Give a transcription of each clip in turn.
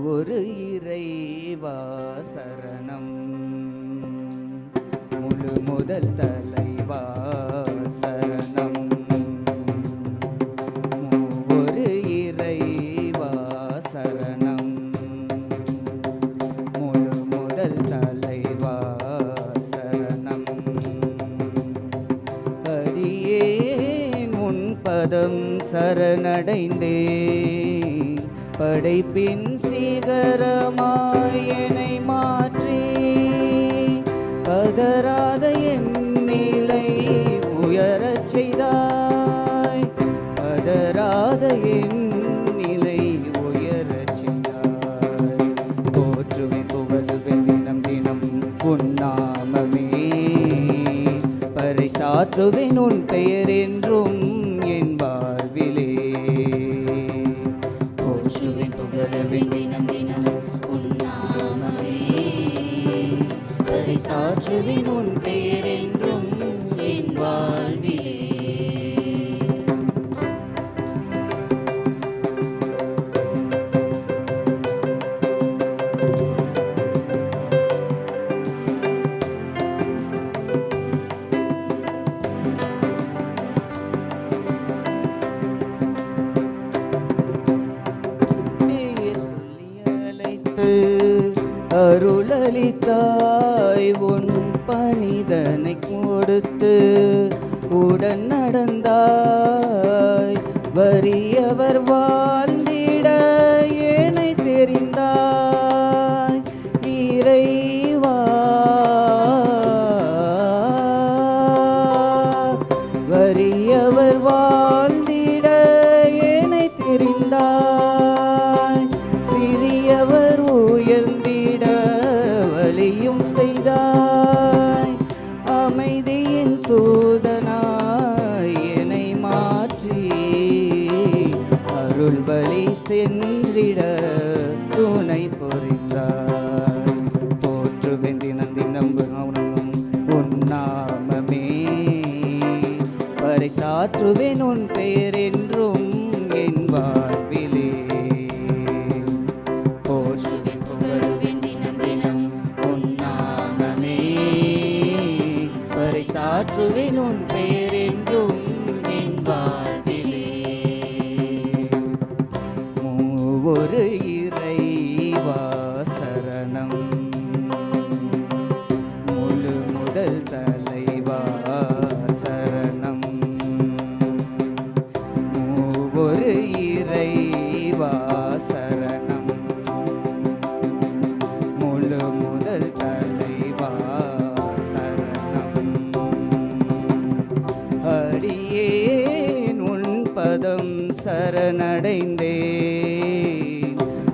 ஒரு இறைவா சரணம், முழு முதல் தலைவா சரணம். ஒரு இறைவா சரணம், முழு முதல் தலைவா சரணம். அடியேன் உன் பதம் சரணடைந்தே, படைப்பின் சிகரமாய் என்னை மாற்றி, பதறாத என் நிலை உயரச் செய்தாய், பதறாத என் நிலை உயரச் செய்தாய். போற்றுவேன் புகழுவேன் தினம் தினம் உன் நாமமே, பறைசாற்றுவேன் உன் பெயர் என்றும் என் வாழ்விலே. தினம் தினம் உன் நாமமே, பறைசாற்றுவேன் உன் பெயர் என்றும் என் வாழ்விலே. அருளளித்தாய் உன் பணிதனை கொடுத்து, உடன் நடந்தாய் வறியவர் வாழ்ந்திட ஏனை தெரிந்தாய் இறைவா. வறியவர் வாழ்ந்திட ஏனை தெரிந்தாய், சிறியவர் உயர்ந்திட வழியும் செய்தாய். அமைதியின் தூதனாய் என்னை மாற்றி, அருள் பலி சென்றிட துணை புரிந்தாய். போற்றுவேன் தினம் தினம் உன் நாமமே, பறைசாற்றுவேன் உன் பெயர் என்றும் என் வாழ்விலே. பறைசாற்றுவேன் உன் பெயர் என்றும் என் வாழ்விலே. மூவொரு இறைவா சரணம், முழு முதல் தலைவா சரணம். மூவொரு இறைவா சரணம், முழு முதல் தலைவா சரணம். அடியேன் உன் பதம் சரணடைந்தேன்,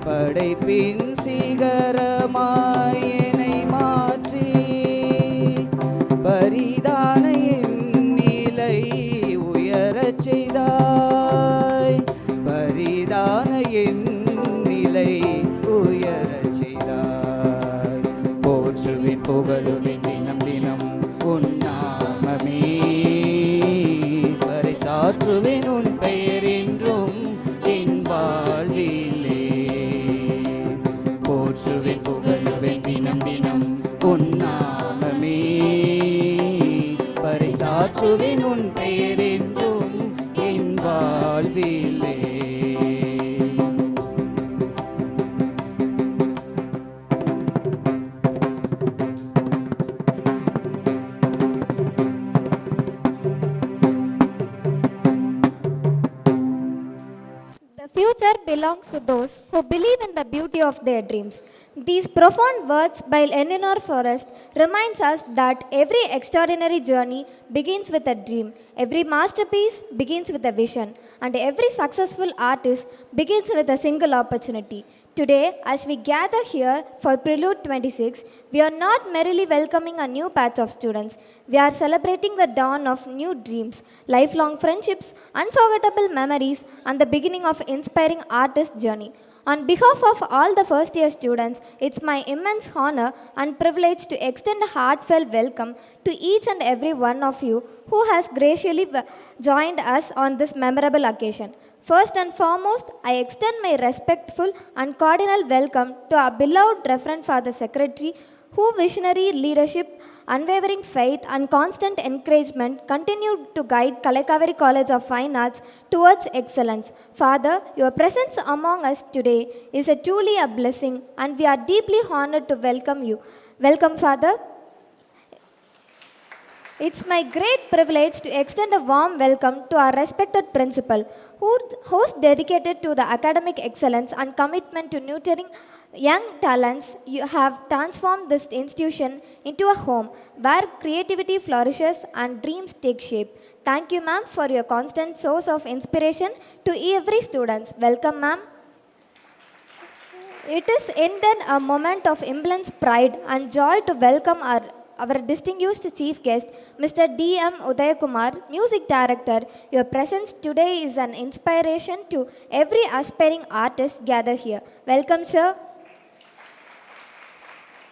படைப்பின் சிகரமாய் என்னை மாற்றி, பரிதான என் நிலை உயரச் செய்தாய், பரிதான என் நிலை உயரச் செய்தாய். போற்றுவேன் புகழுவேன் தினம் தினம் உன் நாமமே, பறைசாற்றுவேன் உன் பெயர் என்றும் என் வாழ்விலே. போற்றுவேன் புகழுவேன் தினம் தினம் உன் நாமமே, பறைசாற்றுவேன் உன் பெயர் என்றும் என் வாழ்விலே. The future belongs to those who believe in the beauty of their dreams. These profound words by Eleanor Forrest reminds us that every extraordinary journey begins with a dream, every masterpiece begins with a vision, and every successful artist begins with a single opportunity. Today, as we gather here for Prelude 26, we are not merely welcoming a new batch of students. We are celebrating the dawn of new dreams, lifelong friendships, unforgettable memories, and the beginning of inspiring artist journey. On behalf of all the first year students, it's my immense honor and privilege to extend a heartfelt welcome to each and every one of you who has graciously joined us on this memorable occasion. First and foremost, I extend my respectful and cordial welcome to our beloved Reverend Father Secretary, whose visionary leadership, unwavering faith, and constant encouragement continue to guide Kalakavari College of Fine Arts towards excellence. Father, your presence among us today is truly a blessing, and we are deeply honored to welcome you. Welcome, Father. It's my great privilege to extend a warm welcome to our respected principal, who's dedicated to the academic excellence and commitment to nurturing young talents. You have transformed this institution into a home where creativity flourishes and dreams take shape. Thank you, ma'am, for your constant source of inspiration to every student. Welcome, ma'am. It is indeed a moment of immense pride and joy to welcome our distinguished chief guest, Mr. D.M. Udayakumar, Music Director. Your presence today is an inspiration to every aspiring artist gathered here. Welcome, sir.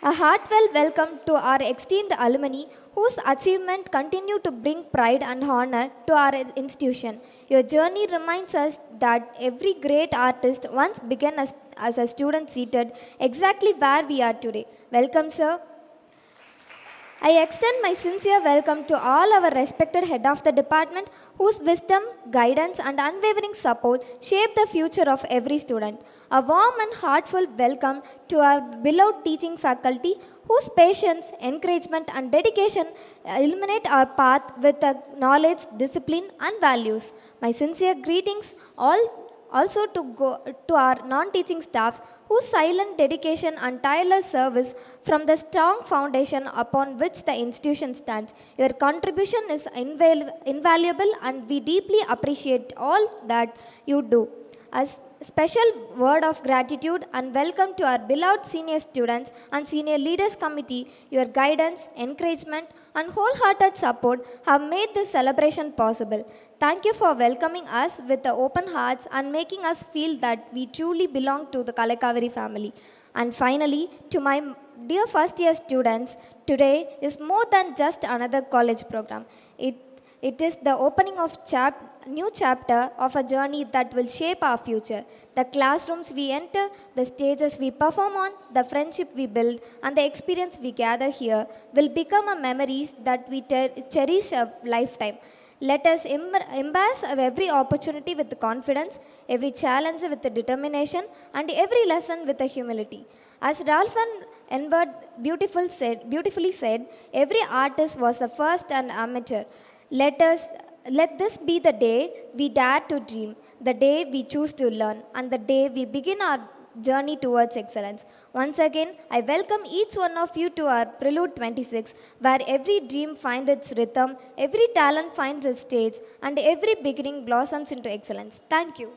A heartfelt welcome to our esteemed alumni whose achievements continue to bring pride and honor to our institution. Your journey reminds us that every great artist once began as a student seated exactly where we are today. Welcome, sir. I extend my sincere welcome to all our respected head of the department whose wisdom, guidance, and unwavering support shape the future of every student. A warm and heartfelt welcome to our beloved teaching faculty whose patience, encouragement, and dedication illuminate our path with knowledge, discipline, and values. My sincere greetings also to our non-teaching staffs whose silent dedication and tireless service from the strong foundation upon which the institution stands. Your contribution is invaluable and we deeply appreciate all that you do. A special word of gratitude and welcome to our beloved senior students and senior leaders committee. Your guidance, encouragement, and wholehearted support have made this celebration possible. Thank you for welcoming us with the open hearts and making us feel that we truly belong to the Kalakavari family. And finally, to my dear first year students, today is more than just another college program. It is the opening of new chapter of a journey that will shape our future. The classrooms we enter, the stages we perform on, the friendship we build, and the experience we gather here will become a memories that we cherish a lifetime. Let us embrace every opportunity with confidence, every challenge with determination, and every lesson with humility. As Ralph and Edward beautifully said, every artist was the first and amateur. Let this be the day we dare to dream, the day we choose to learn, and the day we begin our journey towards excellence. Once again, I welcome each one of you to our Prelude 26, where every dream finds its rhythm, every talent finds its stage, and every beginning blossoms into excellence. Thank you.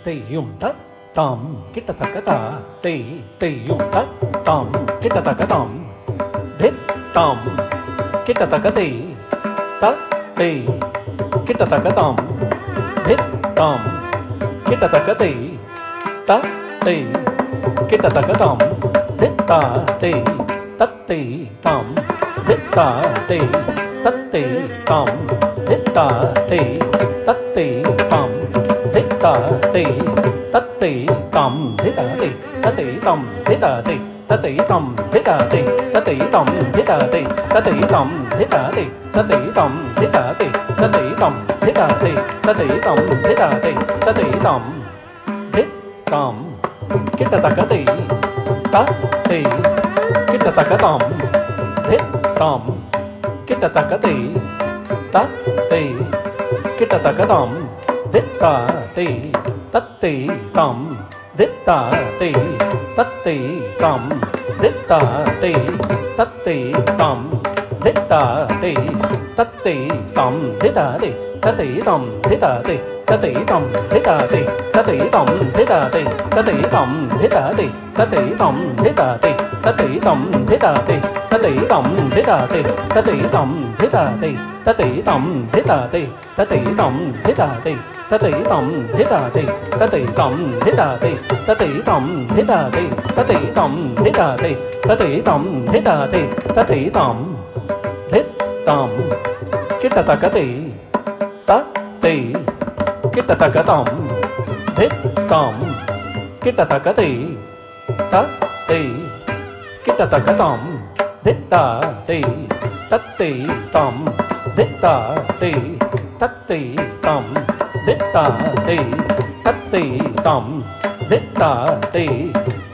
തെയ്യും താം കിട്ടത്തക്ക തെയ്യും താം കിട്ടത്തക്ക താം താം കിട്ടത്തക്ക തെയ് കിട്ടത്തക്ക താം താം കിട്ടത്തക്ക തെയ് കിട്ടത്തക്ക താം തത്തൈ താം തത്തൈ താം തത്തൈ താം തത്തൈ താം തത്തൈ താം തത്തൈ താം തത്തൈ താം തത്തൈ താം തത്തൈ താം തത്തൈ താം തത്തൈ താം തത്തൈ താം താം കിട്ടത്തക്ക തൈ കിട്ടത്തക്ക താം താം കിട്ടത്തക്ക തൈ കിട്ടത്തക്ക താം തത്തൈ താം തത്തൈ താം തത്തൈ താം തത്തൈ താം തത്തൈ താം തത്തൈ താം തത്തൈ താം തത്തൈ താം തത്തൈ താം തത്തൈ താം തത്തൈ താം തത്തൈ താം തത്തൈ താം തത്തൈ താം തത്തൈ താം തത്തൈ താം ततै तं धिताते ततै तं धिताते ततै तं धिताते ततै तं धिताते ततै तं धिताते ततै तं धित्तं किटतकते ततै किटतकतं धित्तं किटतकते ततै किटतकतं धित्ताते तत्ते तं धित्ताते तत्ते तं धित्ताते तत्ते तं धित्ताते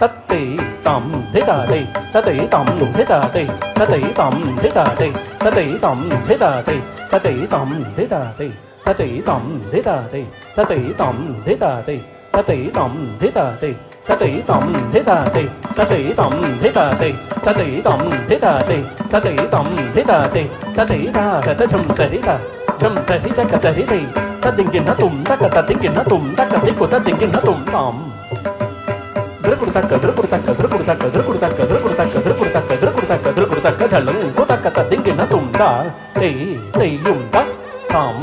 तत्ते तं धिताते ततै तं धिताते ततै तं धिताते ततै तं धिताते ततै तं धिताते ततै तं धिताते ततै तं धिताते ततै तं धिताते ततै तं धिताते ततै तं धिताते ततै तं धिताते ततै तं धिताते ततै तागत झुं सरिता झुं सरिता कतरिते तदिंगिन तुम तक तदिंगिन तुम तक दिक्कु तदिंगिन तुम ताम द्रकुड़तक झलं कोतक तदिंगिन तुम ता ते युं ता ताम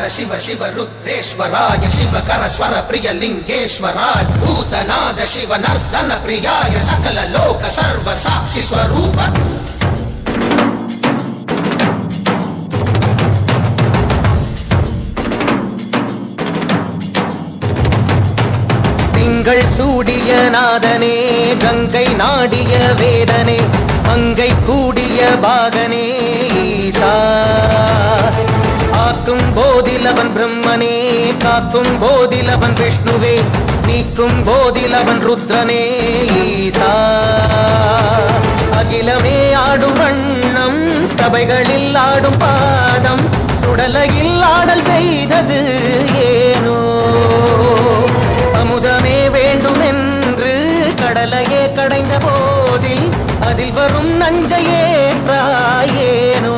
शिव शिव रुद्रेश्वराय शिवकर स्वर प्रिय लिंगेश्वराय भूतनाद शिव नर्तन प्रियाय सकल लोक सर्व साक्षि स्वरूप திங்கள் சூடிய நாதனே கங்கை நாடிய வேதனே மங்கை கூடிய பாகனே ஈசா காக்கும் போதிலவன் பிரம்மனே காக்கும் போதிலவன் விஷ்ணுவே நீக்கும் போதிலவன் ருத்ரனே ஈசா அகிலமே ஆடும் வண்ணம் சபைகளில் ஆடும் பாதம் சுடலையில் ஆடல் செய்தது ஏனோ அமுதமே வேண்டுமென்று கடலையே கடைந்த போதில் அதில் வரும் நஞ்சையே ஏனோ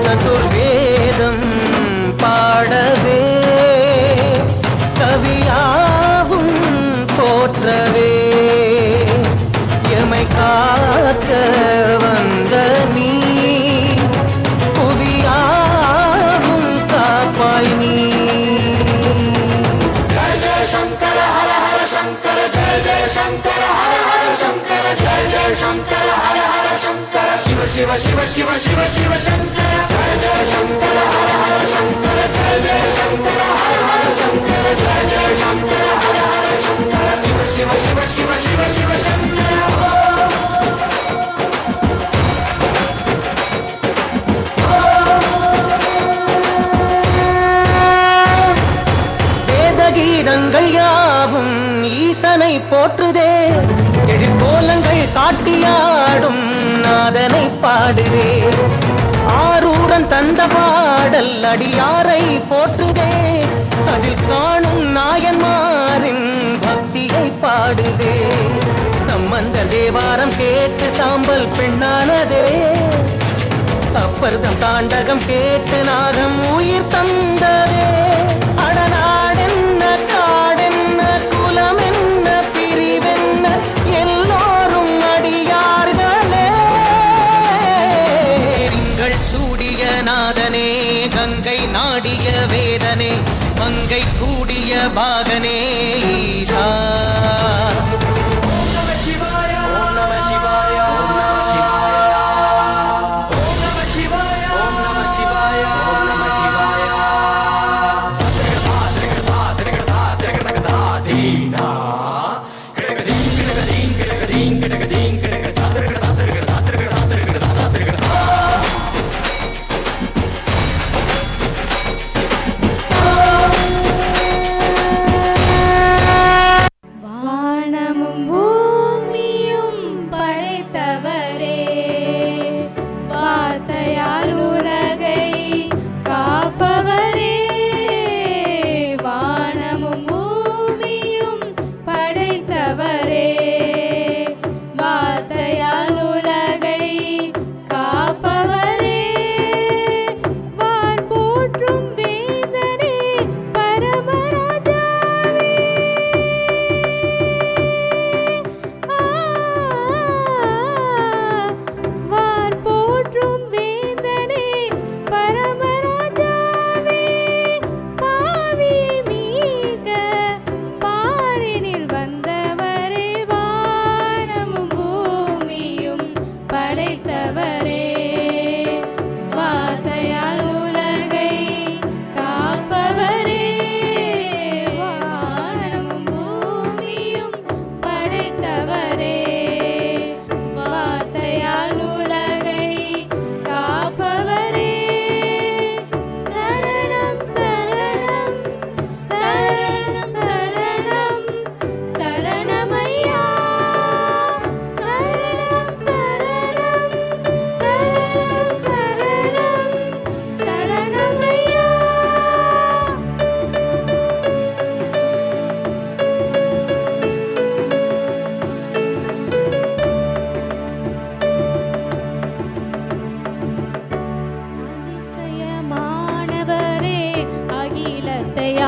சதுர்வேதம் பாடவே கவியாவும் போற்றவே எமை காக்க வந்த நீ புவியாவும் காப்பாய் நீ ஜெய ஜெய சங்கர ஹர ஹர சங்கர ஜெய ஜெய சங்கர ஹர ஹர சங்கர ஜெய ஜெய சங்கர ஹர ஹர சங்கர சிவ சிவ சிவ சிவ சிவ சிவ சங்கர ஜெய ஜெய சங்கர ஹர ஹர சங்கர ஜெய ஜெய சங்கர ஹர ஹர சங்கர ஜெய ஜெய சங்கர ஹர ஹர சங்கர சிவ சிவ சிவ சிவ சிவ சிவ சங்கர வேதகீதங்கள் யாவும் ஈசனை போற்றுதே எழிற்கோலங்கள் காட்டியாடும் நாதனை பாடுதே ஆரூரன் தந்த பாடல் அடியாரை போற்றுதே அதில் காணும் நாயன்மாரின் பக்தியை பாடுதே நம்மந்த தேவாரம் கேட்டு சாம்பல் பெண்ணானதே அப்பர்தம் தாண்டகம் கேட்டு நாகம் உயிர் தந்ததே அடநாடென்ன காடென்ன குலம் என்ன பிரிவென்ன எல்லோரும் அடியார்களே திங்கள் சூடிய நாதனே கங்கை நாடிய வேதனே மங்கை கூடிய பாகனே ஈசா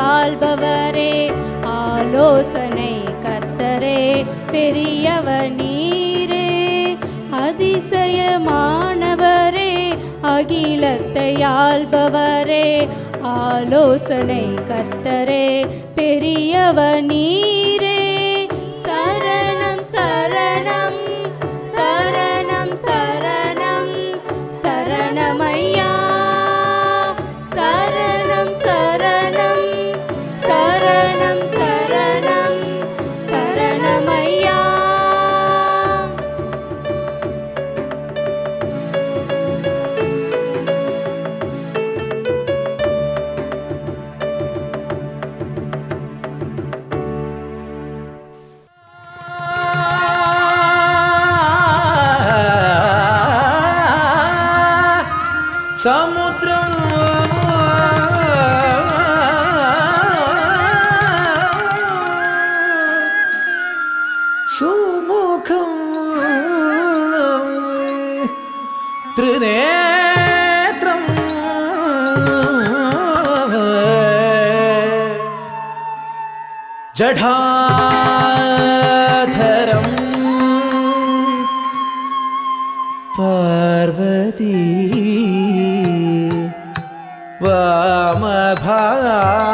ஆள்பவரே ஆலோசனை கர்த்தரே பெரியவர் நீரே அதிசயமானவரே அகிலத்தை ஆள்பவரே ஆலோசனை கர்த்தரே பெரியவர் நீரே சரணம் சரணம் சரணம் சரணம் சரணமையா சரணம் சரணம் சரணம் சரணம் சரணமையா சமுத்திரம் சுமுகம் திருநேத்திரம் ஜடாதரம் பார்வதி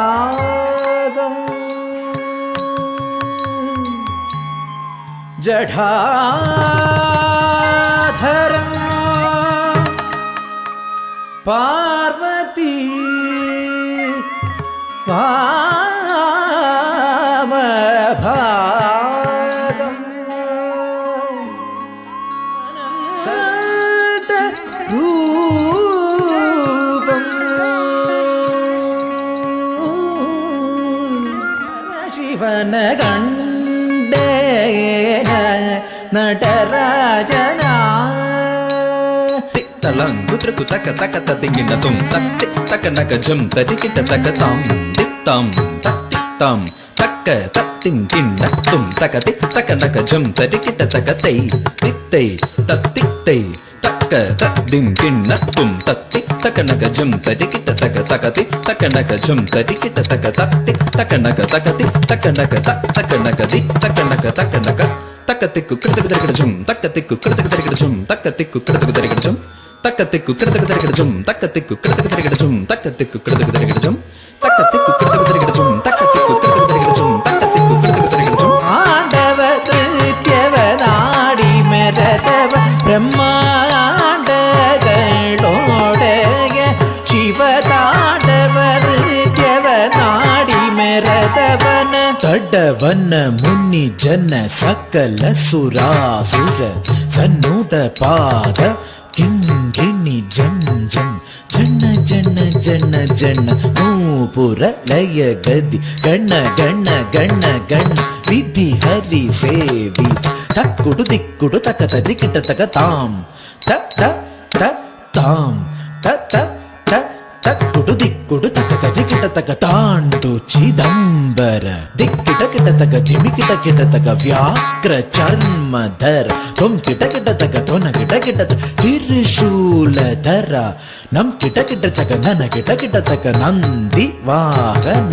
வாமபாகம் ஜடாதரம் பார்வதி வாமபாகம் அனந்த ரூபம் ಶಿವನ ಗಂಡೇನ ನಟರಾಜನ ತಲಂಗು ತ್ರಿಕು ತಕ ತಕ ತದಿಂಗಿನ ತುಂ ತಕ್ ತಕ ನಕ ಜಂ ತದಿಕಿಟ ತಕ ತಾಂ ದಿತ್ತಾಂ ತಕ್ ತಾಂ ತಕ್ தக்க தத்தின் கிண்ண தும் தகதி தக்க நக ஜம் தடி கிட்ட தக தை தித்தை தத்தித்தை தக்க தத்தின் கிண்ண தும் தத்தி தக்க நக ஜம் தடி கிட்ட தக தகதி தக்க நக ஜம் தடி கிட்ட தக தத்தி தக்க நக தகதி தக்க நக தக்க நகதி தக்க நக தக்க நக தக்கத்திக்கு கிடத்துக்கு தரிக்கிடச்சும் தக்கத்திக்கு கிடத்துக்கு தரிக்கிடச்சும் தக்கத்திக்கு கிடத்துக்கு தரிக்கிடச்சும் தக்கத்திக்கு கிடத்துக்கு தரிக்கிடச்சும் தக்கத்திக்கு கிடத்துக்கு தரிக்கிடச்சும் தக்கத்திக்கு கிடத்துக்கு தரிக்கிடச்சும் தக்கத்திக்கு கிடத்துக்கு தரிக்கிடச்சும் தக்கத்திக்கு கிடத்துக்கு தரிக்கிடச்சும் தக்கத்திக்கு கிடத்துக்கு தரிக்கிடச்சும் ஆண்டவ திருத்தியவனாடி மெரதவ பிரம்மாண்டகளோடைய சிவதாண்டவ திருத்தியவனாடி மெரதவன தடவன முன்னி ஜன சகல சுராசுர சன்னுத பாத கிங்கிணி ஜன் ஜன் ஜன ஜன ஜன ஜன நூபுர லய கதி கண்ண கண்ண கண்ண கண்ண விதி ஹரி சேவி தக்குடு திக்குடு தக்க ததி கிட்ட தக்க தாம் த த த தாம் த த த தக்குடு திக்குடு தக்க ததி கிட்ட தக்க தாண்டு சிதம்பர திக்கிட்ட கிட்ட தக்க திமி கிட்ட கிட்ட தக்க வியாக்ர சர்மதர தும் கிட்ட கிட்ட தக்க தொன கிட்ட கிட்ட திரிசூலதர நம் கிட்ட கிட்ட தக்க நன கிட்ட கிட்ட தக்க நந்தி வாகன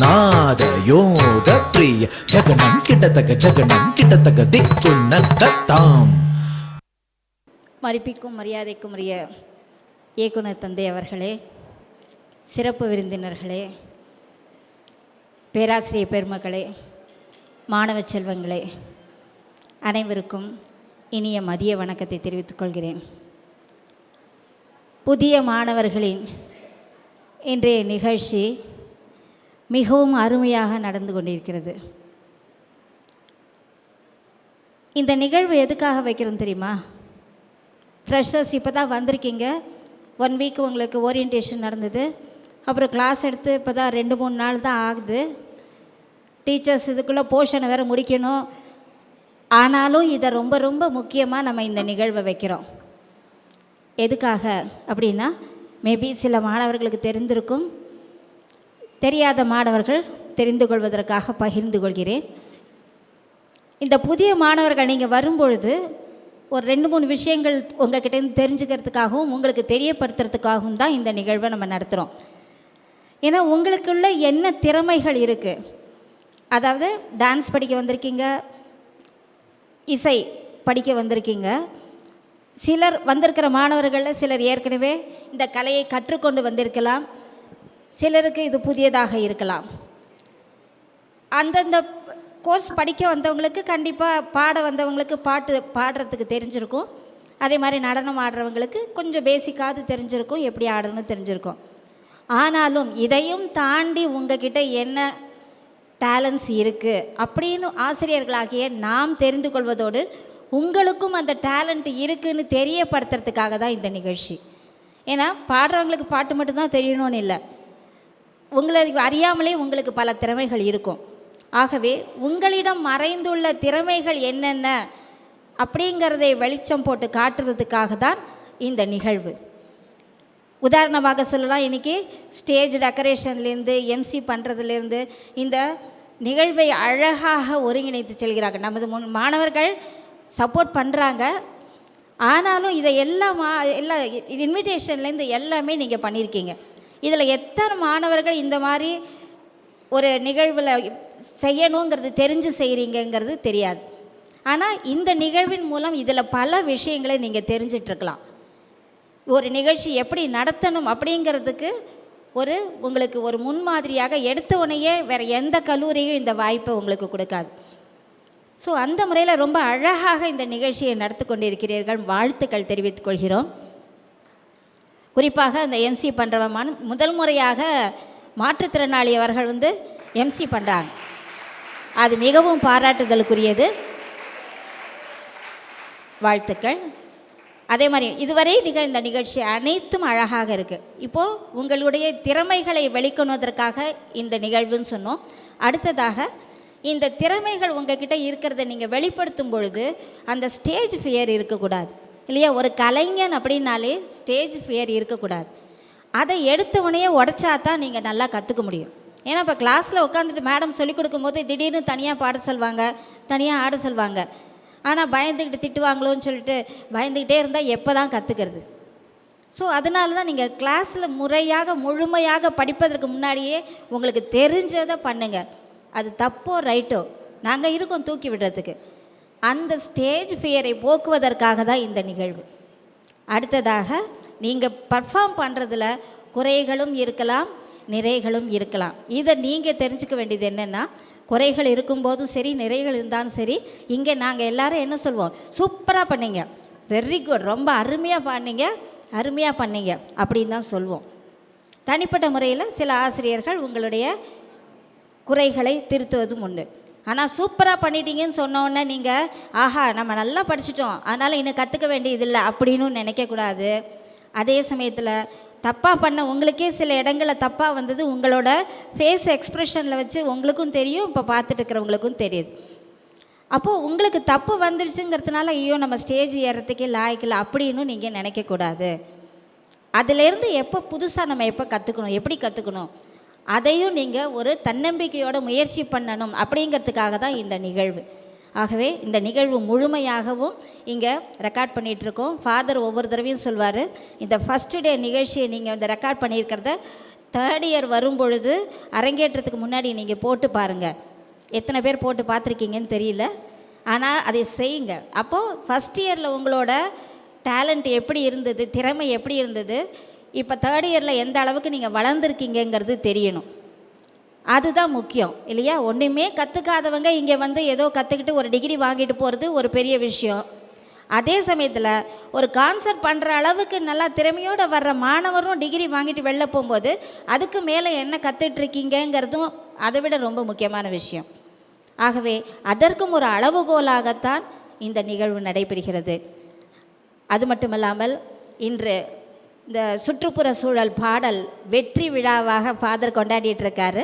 நாத யோக பிரிய ஜகனம் கிட்ட தக்க திக்குண்ண தாம். மதிப்பிற்கும் மரியாதைக்கும் உரிய இயக்குனர் தந்தை அவர்களே, சிறப்பு விருந்தினர்களே, பேராசிரியர் பெருமக்களே, மாணவ செல்வங்களே, அனைவருக்கும் இனிய மதிய வணக்கத்தை தெரிவித்துக் கொள்கிறேன். புதிய மாணவர்களின் இன்றைய நிகழ்ச்சி மிகவும் அருமையாக நடந்து கொண்டிருக்கிறது. இந்த நிகழ்வு எதுக்காக வைக்கிறோம் தெரியுமா? ஃப்ரெஷர்ஸ் இப்போ தான் வந்திருக்கீங்க. 1 வீக் உங்களுக்கு ஓரியன்டேஷன் நடந்தது. அப்புறம் கிளாஸ் எடுத்து இப்போ தான் 2-3 நாள் தான் ஆகுது. டீச்சர்ஸ் இதுக்குள்ளே போர்ஷனை வேறு முடிக்கணும். ஆனாலும் இதை ரொம்ப ரொம்ப முக்கியமாக நம்ம இந்த நிகழ்வை வைக்கிறோம். எதுக்காக அப்படின்னா, மேபி சில மாணவர்களுக்கு தெரிந்திருக்கும், தெரியாத மாணவர்கள் தெரிந்து கொள்வதற்காக பகிர்ந்து கொள்கிறேன். இந்த புதிய மாணவர்கள் நீங்கள் வரும்பொழுது ஒரு 2-3 விஷயங்கள் உங்கள்கிட்டேருந்து தெரிஞ்சுக்கிறதுக்காகவும் உங்களுக்கு தெரியப்படுத்துறதுக்காகவும் தான் இந்த நிகழ்வை நம்ம நடத்துகிறோம். ஏன்னா உங்களுக்குள்ள என்ன திறமைகள் இருக்குது, அதாவது டான்ஸ் படிக்க வந்திருக்கீங்க, இசை படிக்க வந்திருக்கீங்க. சிலர் வந்திருக்கிற மாணவர்களில் சிலர் ஏற்கனவே இந்த கலையை கற்றுக்கொண்டு வந்திருக்கலாம், சிலருக்கு இது புதியதாக இருக்கலாம். அந்தந்த கோர்ஸ் படிக்க வந்தவங்களுக்கு கண்டிப்பாக பாட வந்தவங்களுக்கு பாட்டு பாடுறதுக்கு தெரிஞ்சிருக்கும். அதே மாதிரி நடனம் ஆடுறவங்களுக்கு கொஞ்சம் பேசிக்காவது தெரிஞ்சிருக்கும், எப்படி ஆடணும்னு தெரிஞ்சிருக்கும். ஆனாலும் இதையும் தாண்டி உங்ககிட்ட என்ன டேலண்ட்ஸ் இருக்குது அப்படின்னு ஆசிரியர்களாகிய நாம் தெரிந்து கொள்வதோடு உங்களுக்கும் அந்த டேலண்ட் இருக்குதுன்னு தெரியப்படுத்துறதுக்காக தான் இந்த நிகழ்ச்சி. ஏன்னா பாடுறவங்களுக்கு பாட்டு மட்டும்தான் தெரியணும்னு இல்லை, உங்களுக்கு அறியாமலே உங்களுக்கு பல திறமைகள் இருக்கும். ஆகவே உங்களிடம் மறைந்துள்ள திறமைகள் என்னென்ன அப்படிங்கிறதை வெளிச்சம் போட்டு காட்டுறதுக்காக தான் இந்த நிகழ்வு. உதாரணமாக சொல்லலாம், இன்றைக்கி ஸ்டேஜ் டெக்கரேஷன்லேருந்து எம்சி பண்ணுறதுலேருந்து இந்த நிகழ்வை அழகாக ஒருங்கிணைத்து செல்கிறாங்க. நமது மாணவர்கள் சப்போர்ட் பண்ணுறாங்க. ஆனாலும் இதை எல்லா இன்விடேஷன்லேருந்து எல்லாமே நீங்கள் பண்ணியிருக்கீங்க. இதில் எத்தனை மாணவர்கள் இந்த மாதிரி ஒரு நிகழ்வில் செய்யணுங்கிறது தெரிஞ்சு செய்கிறீங்கிறது தெரியாது. ஆனால் இந்த நிகழ்வின் மூலம் இதில் பல விஷயங்களை நீங்கள் தெரிஞ்சிட்ருக்கலாம். ஒரு நிகழ்ச்சி எப்படி நடத்தணும் அப்படிங்கிறதுக்கு உங்களுக்கு ஒரு முன்மாதிரியாக எடுத்த உடனேயே வேறு எந்த கல்லூரியும் இந்த வாய்ப்பை உங்களுக்கு கொடுக்காது. ஸோ அந்த முறையில் ரொம்ப அழகாக இந்த நிகழ்ச்சியை நடத்தி கொண்டிருக்கிறீர்கள், வாழ்த்துக்கள் தெரிவித்துக் கொள்கிறோம். குறிப்பாக அந்த எம்சி பண்ணுறவமான முதல் முறையாக மாற்றுத்திறனாளி அவர்கள் எம்சி பண்ணுறாங்க. அது மிகவும் பாராட்டுதலுக்குரியது, வாழ்த்துக்கள். அதே மாதிரி இதுவரை இந்த நிகழ்ச்சி அனைத்தும் அழகாக இருக்குது. இப்போது உங்களுடைய திறமைகளை வெளிக்கொணர்வதற்காக இந்த நிகழ்வுன்னு சொன்னோம். அடுத்ததாக இந்த திறமைகள் உங்ககிட்ட இருக்கிறத நீங்கள் வெளிப்படுத்தும் பொழுது அந்த ஸ்டேஜ் ஃபியர் இருக்கக்கூடாது இல்லையா? ஒரு கலைஞன் அப்படின்னாலே ஸ்டேஜ் ஃபியர் இருக்கக்கூடாது. அதை எடுத்த உடனே உடச்சா தான் நீங்கள் நல்லா கற்றுக்க முடியும். ஏன்னா இப்போ கிளாஸில் உட்காந்துட்டு மேடம் சொல்லிக் கொடுக்கும்போது திடீர்னு தனியாக பாட சொல்வாங்க, தனியாக ஆட சொல்வாங்க. ஆனால் பயந்துக்கிட்டு திட்டுவாங்களோன்னு சொல்லிட்டு பயந்துக்கிட்டே இருந்தால் எப்போ தான் கற்றுக்கிறது? ஸோ அதனால தான் நீங்கள் கிளாஸில் முறையாக முழுமையாக படிப்பதற்கு முன்னாடியே உங்களுக்கு தெரிஞ்சதை பண்ணுங்கள். அது தப்போ ரைட்டோ நாங்கள் இருக்கோம் தூக்கி விடுறதுக்கு. அந்த ஸ்டேஜ் ஃபியரை போக்குவதற்காக தான் இந்த நிகழ்வு. அடுத்ததாக நீங்கள் பர்ஃபார்ம் பண்ணுறதுல குறைகளும் இருக்கலாம், நிறைகளும் இருக்கலாம். இதை நீங்கள் தெரிஞ்சுக்க வேண்டியது என்னென்னா, குறைகள் இருக்கும்போதும் சரி, நிறைகள் இருந்தாலும் சரி, இங்கே நாங்கள் எல்லோரும் என்ன சொல்வோம், சூப்பராக பண்ணீங்க, வெரி குட், ரொம்ப அருமையாக பண்ணீங்க அப்படின்னு தான் சொல்வோம். தனிப்பட்ட முறையில் சில ஆசிரியர்கள் உங்களுடைய குறைகளை திருத்துவதும் உண்டு. ஆனால் சூப்பராக பண்ணிட்டீங்கன்னு சொன்னோன்னே நீங்கள் ஆஹா நம்ம நல்லா படிச்சிட்டோம் அதனால் இன்னும் கற்றுக்க வேண்டியதில்லை அப்படின்னு நினைக்கக்கூடாது. அதே சமயத்தில் தப்பாக பண்ண உங்களுக்கே சில இடங்களில் தப்பாக வந்தது உங்களோட ஃபேஸ் எக்ஸ்ப்ரெஷனில் வச்சு உங்களுக்கும் தெரியும், இப்போ பார்த்துட்டு இருக்கிறவங்களுக்கும் தெரியுது. அப்போது உங்களுக்கு தப்பு வந்துடுச்சுங்கிறதுனால ஐயோ நம்ம ஸ்டேஜ் ஏறத்துக்கே லாய்க்கல அப்படின்னு நீங்கள் நினைக்கக்கூடாது. அதிலேருந்து எப்போ புதுசாக நம்ம எப்போ கற்றுக்கணும், எப்படி கற்றுக்கணும், அதையும் நீங்கள் ஒரு தன்னம்பிக்கையோட முயற்சி பண்ணணும் அப்படிங்கிறதுக்காக தான் இந்த நிகழ்வு. ஆகவே இந்த நிகழ்வு முழுமையாகவும் இங்கே ரெக்கார்ட் பண்ணிகிட்ருக்கோம். ஃபாதர் ஒவ்வொரு தடவையும் சொல்வார், இந்த ஃபஸ்ட்டு டே நிகழ்ச்சியை நீங்கள் இந்த ரெக்கார்ட் பண்ணியிருக்கிறத தேர்ட் இயர் வரும்பொழுது அரங்கேற்றத்துக்கு முன்னாடி நீங்கள் போட்டு பாருங்கள். எத்தனை பேர் போட்டு பார்த்துருக்கீங்கன்னு தெரியல, ஆனால் அதை செய்யுங்க. அப்போது ஃபஸ்ட் இயரில் உங்களோட டேலண்ட் எப்படி இருந்தது, திறமை எப்படி இருந்தது, இப்போ தேர்ட் இயரில் எந்த அளவுக்கு நீங்கள் வளர்ந்துருக்கீங்கிறது தெரியணும். அதுதான் முக்கியம் இல்லையா? ஒன்றுமே கற்றுக்காதவங்க இங்கே வந்து ஏதோ கற்றுக்கிட்டு ஒரு டிகிரி வாங்கிட்டு போகிறது ஒரு பெரிய விஷயம். அதே சமயத்தில் ஒரு கான்சர்ட் பண்ணுற அளவுக்கு நல்லா திறமையோடு வர்ற மாணவரும் டிகிரி வாங்கிட்டு வெளில போகும்போது அதுக்கு மேலே என்ன கற்றுட்ருக்கீங்கிறதும் அதை விட ரொம்ப முக்கியமான விஷயம். ஆகவே அதற்கும் ஒரு அளவுகோலாகத்தான் இந்த நிகழ்வு நடைபெறுகிறது. அது மட்டுமல்லாமல் இன்று இந்த சுற்றுப்புற சூழல் பாடல் வெற்றி விழாவாக ஃபாதர் கொண்டாடிட்டுருக்காரு.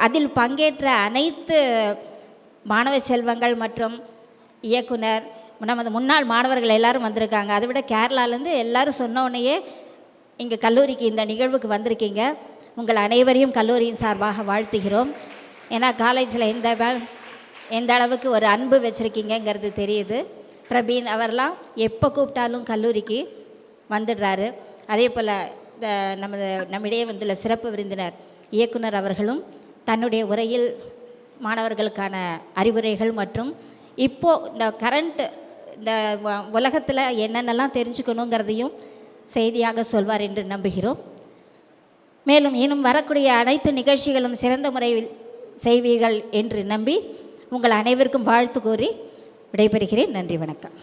அதில் பங்கேற்ற அனைத்து மாணவ செல்வங்கள் மற்றும் இயக்குனர், நமது முன்னாள் மாணவர்கள் எல்லோரும் வந்திருக்காங்க. அதை விட கேரளாலேருந்து எல்லோரும் சொன்ன உடனேயே இங்கே கல்லூரிக்கு இந்த நிகழ்வுக்கு வந்திருக்கீங்க. உங்கள் அனைவரையும் கல்லூரியின் சார்பாக வாழ்த்துகிறோம். ஏன்னா காலேஜில் எந்த அளவுக்கு ஒரு அன்பு வச்சுருக்கீங்கிறது தெரியுது. பிரபீன் அவர்லாம் எப்போ கூப்பிட்டாலும் கல்லூரிக்கு வந்துடுறாரு. அதே போல் நம்மிடையே வந்துள்ள சிறப்பு விருந்தினர் இயக்குனர் அவர்களும் தன்னுடைய உரையில் மாணவர்களுக்கான அறிவுரைகள் மற்றும் இப்போது இந்த கரண்ட் இந்த உலகத்தில் என்னென்னலாம் தெரிஞ்சுக்கணுங்கிறதையும் செய்தியாக சொல்வார் என்று நம்புகிறோம். மேலும் இன்னும் வரக்கூடிய அனைத்து நிகழ்ச்சிகளும் சிறந்த முறையில் செய்வீர்கள் என்று நம்பி உங்கள் அனைவருக்கும் வாழ்த்து கூறி விடைபெறுகிறேன். நன்றி, வணக்கம்.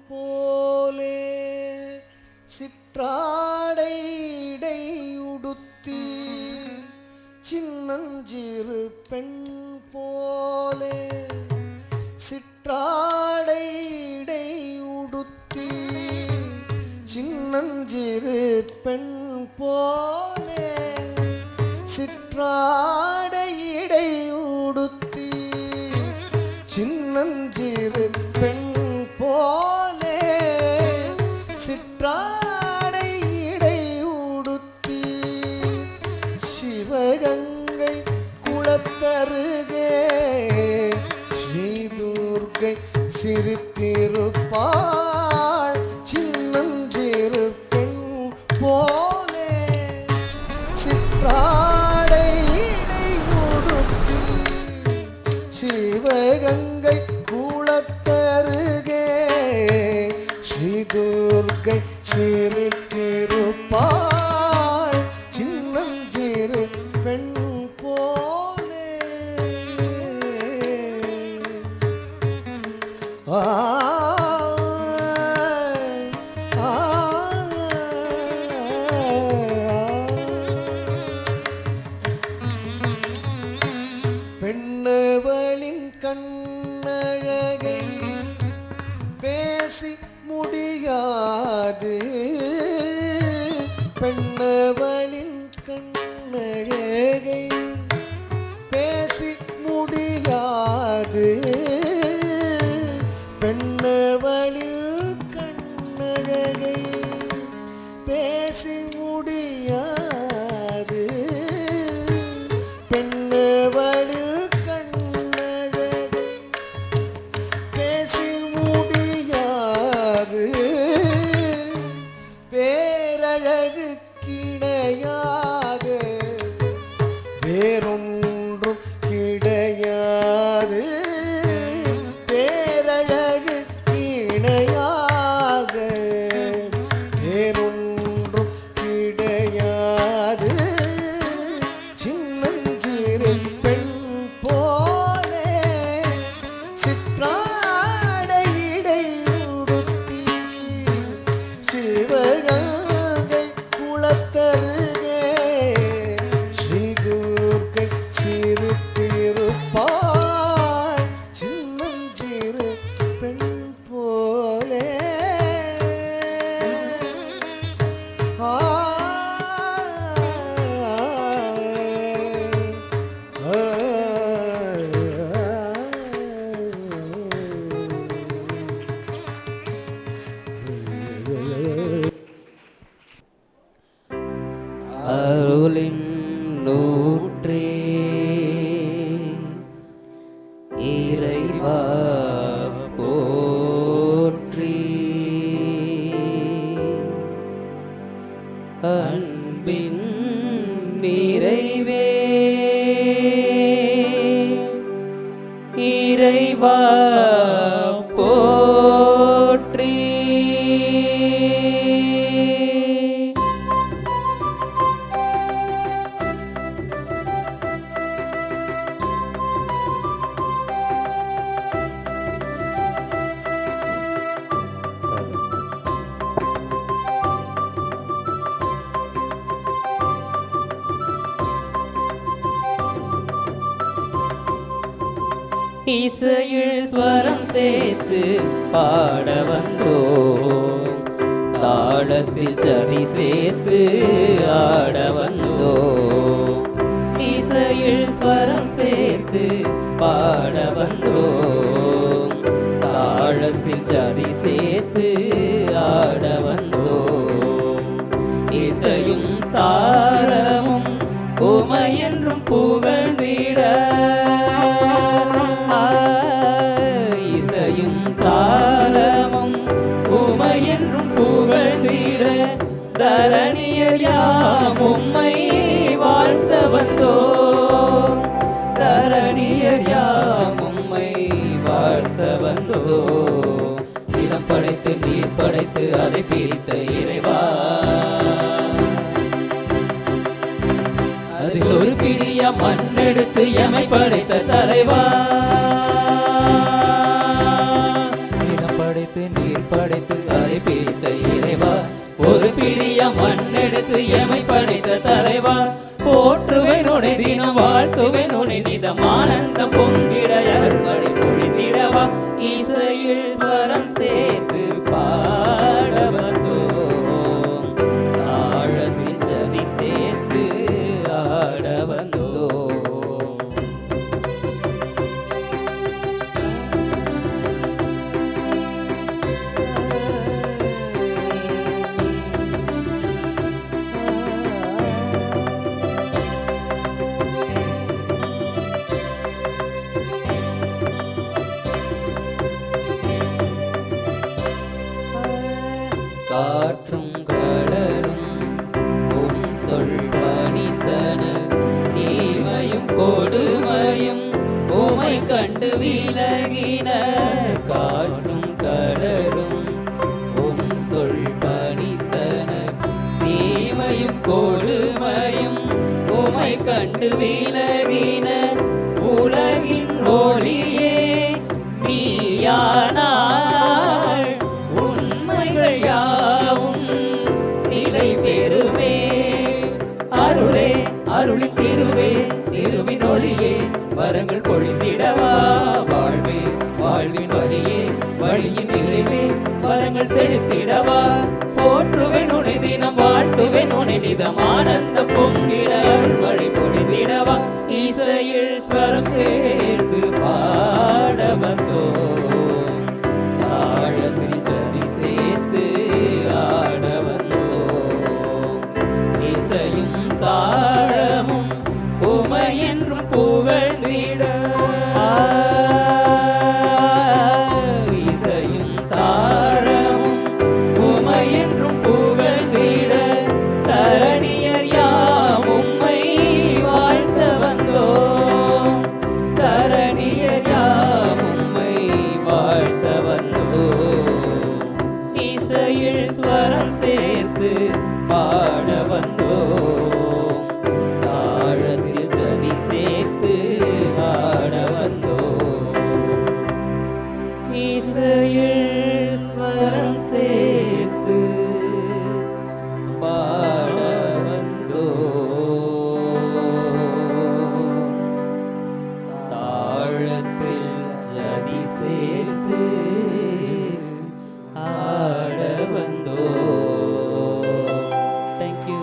போலே சிற்றாடை இடை உடுத்தி சின்னஞ்சிறு பெண் போலே சிற்றாடை இடை உடுத்தி சின்னஞ்சிறு பெண் போலே சிற்றாடை இடை உடுத்தி சின்னஞ்சிறு பெண் போலே சிற்றாடை இடை உடுத்தி சிவகங்கை குளத்தருகே ஸ்ரீதுர்க்கை சிரித்திருப்பாள் சின்னஞ்சிறு பெண் போலே சிற்றாடை இடை உடுத்தி சிவகங்கை குளத்தருகே ஸ்ரீதுர்க்கை சிரித்திருப்பாள் சின்னஞ்சிறு பெண் போலே பெண்ணவளின் கண்ணழகை பேசி முடியாது பெண்ணவளின் கண்ணழகை பேசி முடியாது பெண்ணவளின் கண்ணழகை பேசி முடியாது பெண்ணவளின் கண்ணழகை பேசி முடியாது பேரழகு கிடையாக வேறொன்றும் கிடையாது பேரழகு கிடையாக வேறொன்றும் கிடையாது சின்னஞ்சிறு பெண் போலே சிற்றாடை இடை உடுத்தி சிவகங்கை குளத்தருகே ஸ்ரீதுர்க்கை சிரித்திருப்பாள் சின்னஞ்சிறு பெண் போலே அருளின் நூற்றே இறைவா போற்றி அன்பின் நிறைவே இறைவா போற்றி இசையில் ஸ்வரம் சேர்த்து பாட வந்தோம் தாளத்தில் சரி சேர்த்து ஆட வந்தோம் இசையில் ஸ்வரம் சேர்த்து பாட வந்தோம் தாளத்தில் சரி சேர்த்து ஆட வந்தோம் இசையும் தாரமும் உமையென்றும் புகழ்ந்திட இசையும் தாரமும் உமையென்றும் புகழ்ந்திட தரணியர் யாம் உம்மை வாழ்த்த வந்தோம் தரணியர் யாம் உம்மை வாழ்த்த வந்தோம் நிலம் படைத்து நீர் படைத்து அதை பிரித்த இறைவா அதில் ஒரு பிடிய மண்ணெடுத்து எமை படைத்த தலைவா நிலம் படைத்து நீர் படை படைத்து அதை பிரித்த இறைவா, ஒரு பிடிய மண்ணெடுத்து எமை படைத்த தலைவா, போற்றுவேன் உனை தினம் வாழ்த்துவேன் உனை நிதம் ஆனந்தம் பொங்கிட அருள்மழை பொழிந்திடவா, இசையில் ஸ்வரம் சேர்த்து பாட வந்தோம், தாழத்தில் ஜதி சேர்த்து ஆட வந்தோம். காற்றும் கடலும் உம் சொல் பணித்தன, தீமையும் கொடுமையும் உமை கண்டு விலகின. காற்றும் கடலும் உம் சொல் பணித்தன, தீமையும் கொடுமையும் உமை கண்டு விலகின. உலகின் ஒளியே நீயானாய், உண்மைகள் யாவும் நிலை பெறுமே. அருளே அருளின் திருவே, திருவின் ஒளியே, வரங்கள் பொழிந்திடவா. வாழ்வே வாழ்வின் வழியே, வழியின் நிறைவே, வரங்கள் செலுத்திடவா. போற்றுவேன் உனை தினம் வாழ்த்துவேன் உனை நிதம் ஆனந்தம் பொங்கிட அருள்மழை பொழிந்திடவா, இசையில் ஸ்வரம் சேர்த்து பாட வந்தோம், தாழத்தில் ஜதி சேர்த்து ஆட வந்தோம். இசையும் தாளமும் உமை என்றும் புகழ்ந்திட, இசையும் தாளமும் உமை என்றும் புகழ்ந்திட, தரணியர் யாம் உம்மை வாழ்த்த வந்தோம், தரணியர் யாம் உம்மை வாழ்த்த வந்தோம். இசையில் ஸ்வரம் சேர்த்து பாட வந்தோம், தாழத்தில் ஜதி சேர்த்து ஆட வந்தோம். இசையில் ஸ்வரம் சேர்த்து பாட வந்தோம், தாழத்தில் ஜதி சேர்த்து ஆட வந்தோம். தேங்க்யூ.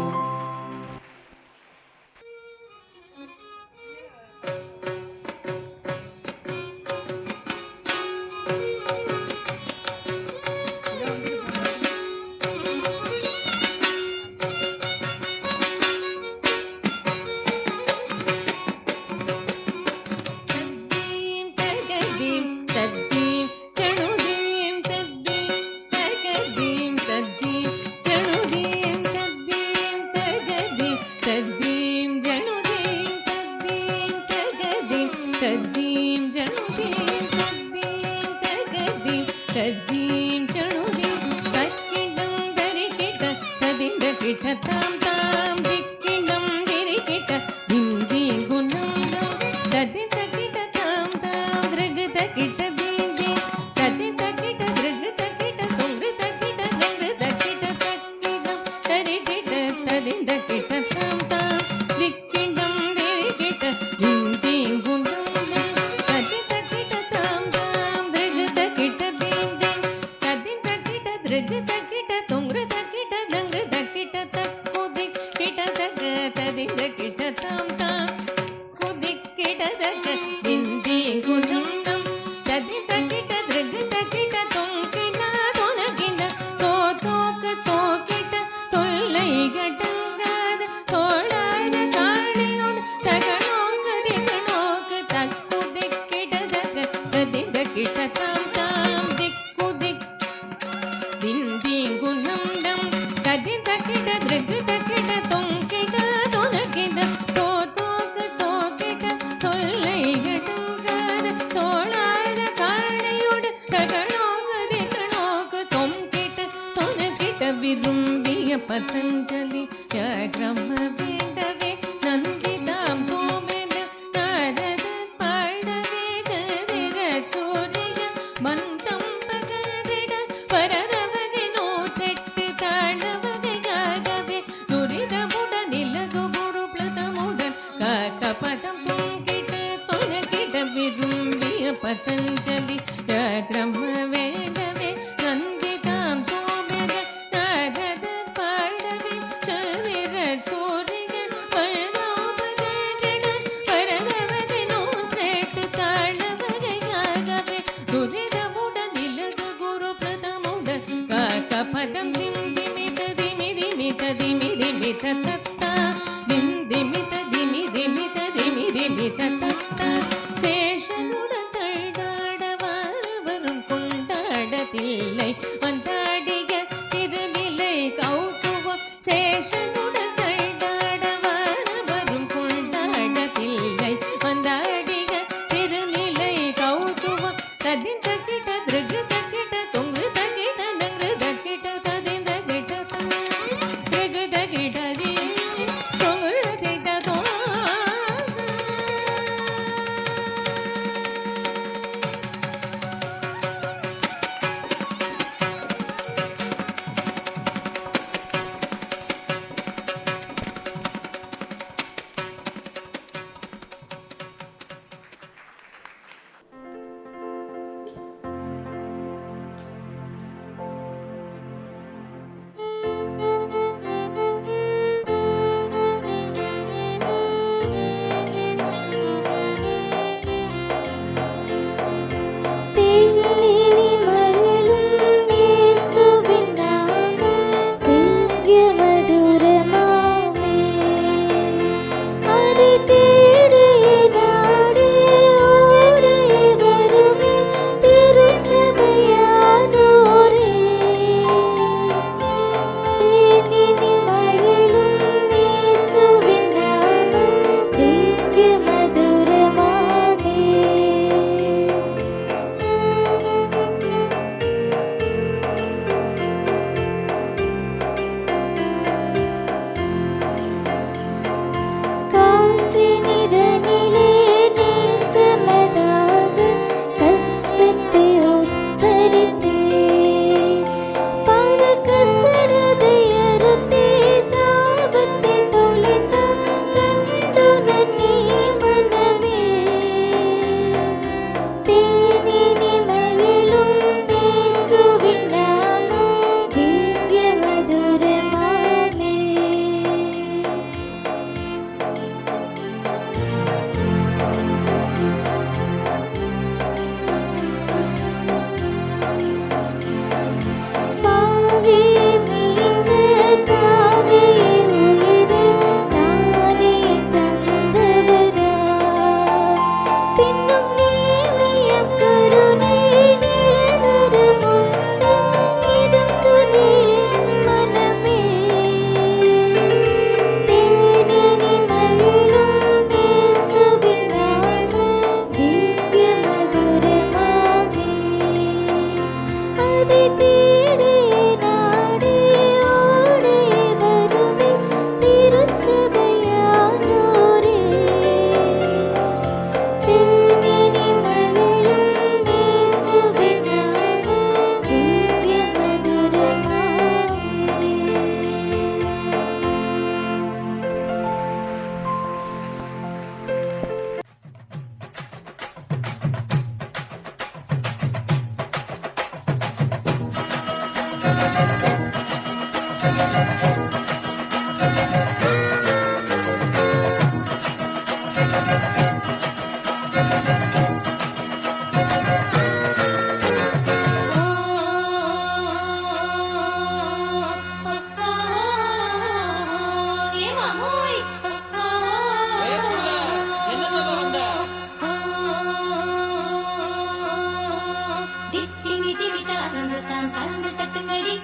விரும்பிய பதஞ்சலி கிரம வேண்டவே நந்திதாம் கோமென நாரத பாடவே ஜதிர சூரிய மந்தம் பகவிட பரதவ பதஞ்சலி கிரம வேண்டவே நந்திதாம் கோமென நாரத பாடவே சந்திரர் சூரியன் பழகாமதேட பரதவதை நூற்றெட்டு தாழவகையாகவே துரிதமுடன் இலகு குரு பிரதமுடன் காக்க பதம் திம் திமித திமி திமித திமி திமித தத்தா திம் திமித திமி திமித திமி திமித தத்தா சேஷனுடன் தள்ளாட வரும் கொண்டாடத்தில்லை வந்தாடிய திருநிலை கௌதுவம் சேஷனுடன் தள்ளாட வரும் கொண்டாடத்தில்லை வந்தாடிய திருநிலை கௌதுவம் ததிந்த கிட்ட திருகித கிட்ட தொங்குத கிட்ட நங்குத கிட்ட ததிந்த கிட்ட திருகித கிட்ட தொங்குத கிட்ட தோ திமி திமி தான் கண்டு தட்டுங்கடி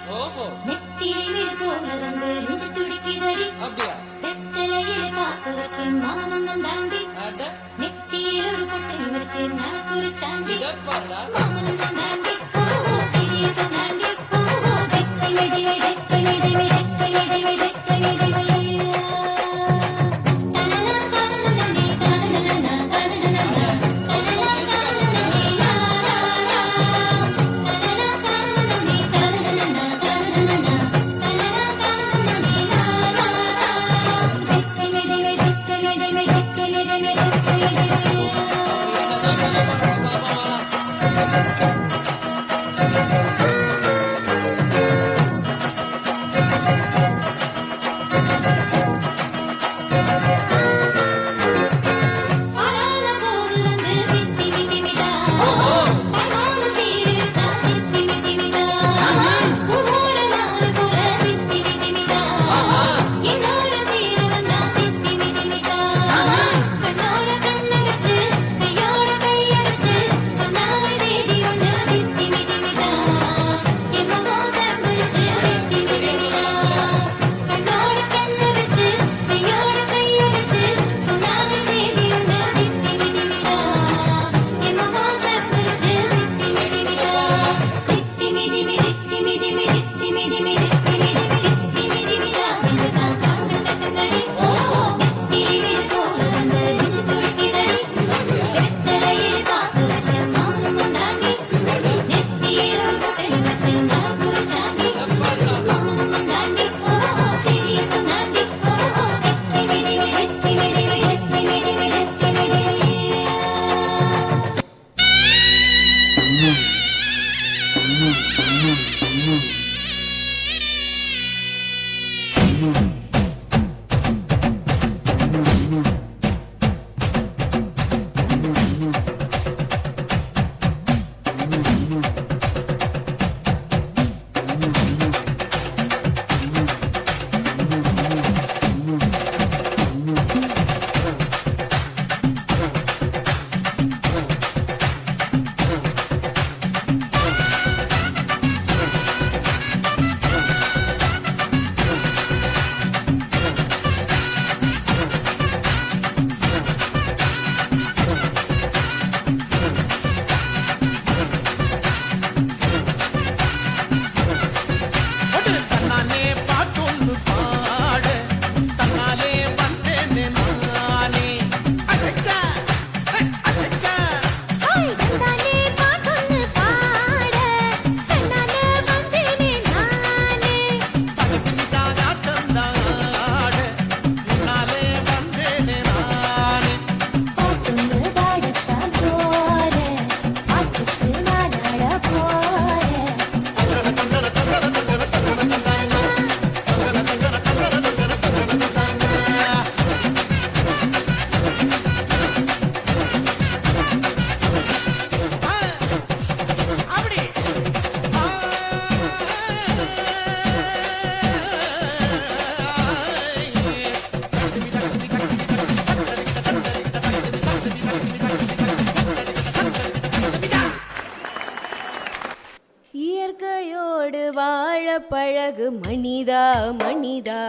இயற்கையோடு வாழ பழகு மனிதா மனிதா,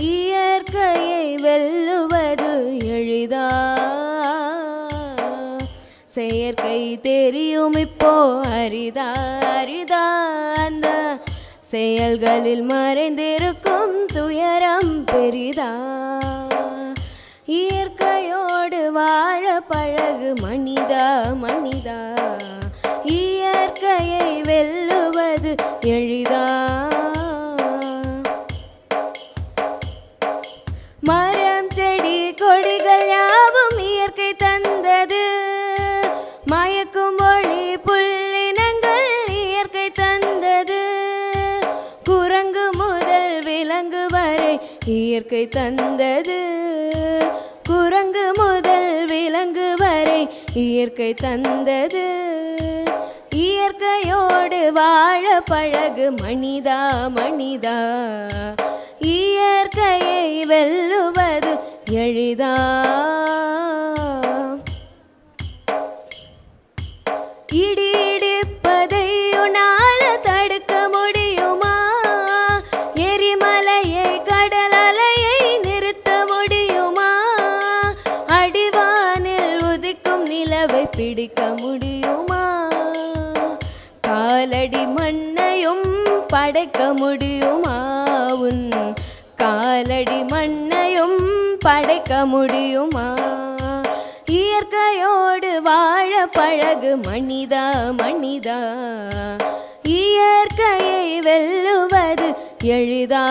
இயற்கையை வெல்லுவது எளிதா, செயற்கை தெரியும் இப்போ அரிதா அரிதா, அந்த செயல்களில் மறைந்திருக்கும் துயரம் பெரிதா. இயற்கையோடு வாழ பழகு மனிதா மனிதா, இயற்கையை வெல்லுவது எளிதா. மரம் செடி கொடிகள் யாவும் இயற்கை தந்தது, மயக்கும் ஒளி புல்லினங்கள் இயற்கை தந்தது, குரங்கு முதல் விலங்கு வரை இயற்கை தந்தது, குரங்கு முதல் விலங்கு வரை இயற்கை தந்தது. இயற்கையோடு வாழ பழகு மனிதா மனிதா, இயற்கையை வெல்லுவது எளிதா. இடி இடிப்பதை உன்னால் தடுக்க முடியுமா, எரிமலையை கடல் அலையை நிறுத்த முடியுமா, அடிவானில் உதிக்கும் நிலவை பிடிக்க முடியுமா, காலடி மண்ணையும் படைக்க முடியுமா, உன் காலடி மண்ணையும் படைக்க முடியுமா. இயற்கையோடு வாழ பழகு மனிதா மனிதா, இயற்கையை வெல்லுவது எளிதா,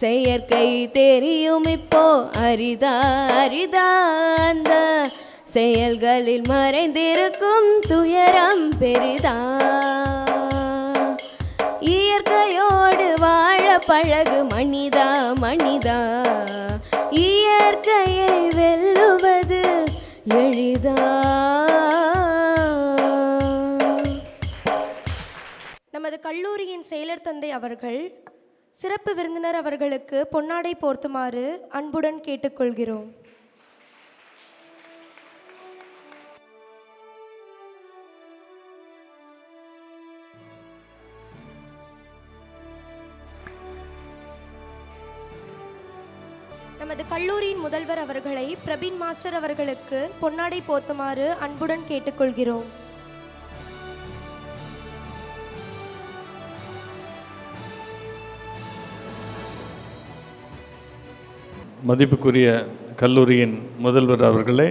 செயற்கை தெரியும் இப்போ அரிதா அரிதா, அந்த செயல்களில் மறைந்திருக்கும் துயரம் பெரிதா. இயற்கையோடு வாழ பழகு மனிதா மனிதா, இயற்கையை வெல்லுவது எளிதா. நமது கல்லூரியின் செயலர் தந்தை அவர்கள் சிறப்பு விருந்தினர் அவர்களுக்கு பொன்னாடை போர்த்துமாறு அன்புடன் கேட்டுக்கொள்கிறோம். நமது கல்லூரியின் முதல்வர் அவர்களை பிரபீன் மாஸ்டர் அவர்களுக்கு பொன்னாடை போர்த்துமாறு அன்புடன் கேட்டுக்கொள்கிறோம். மதிப்புக்குரிய கல்லூரியின் முதல்வர் அவர்களே,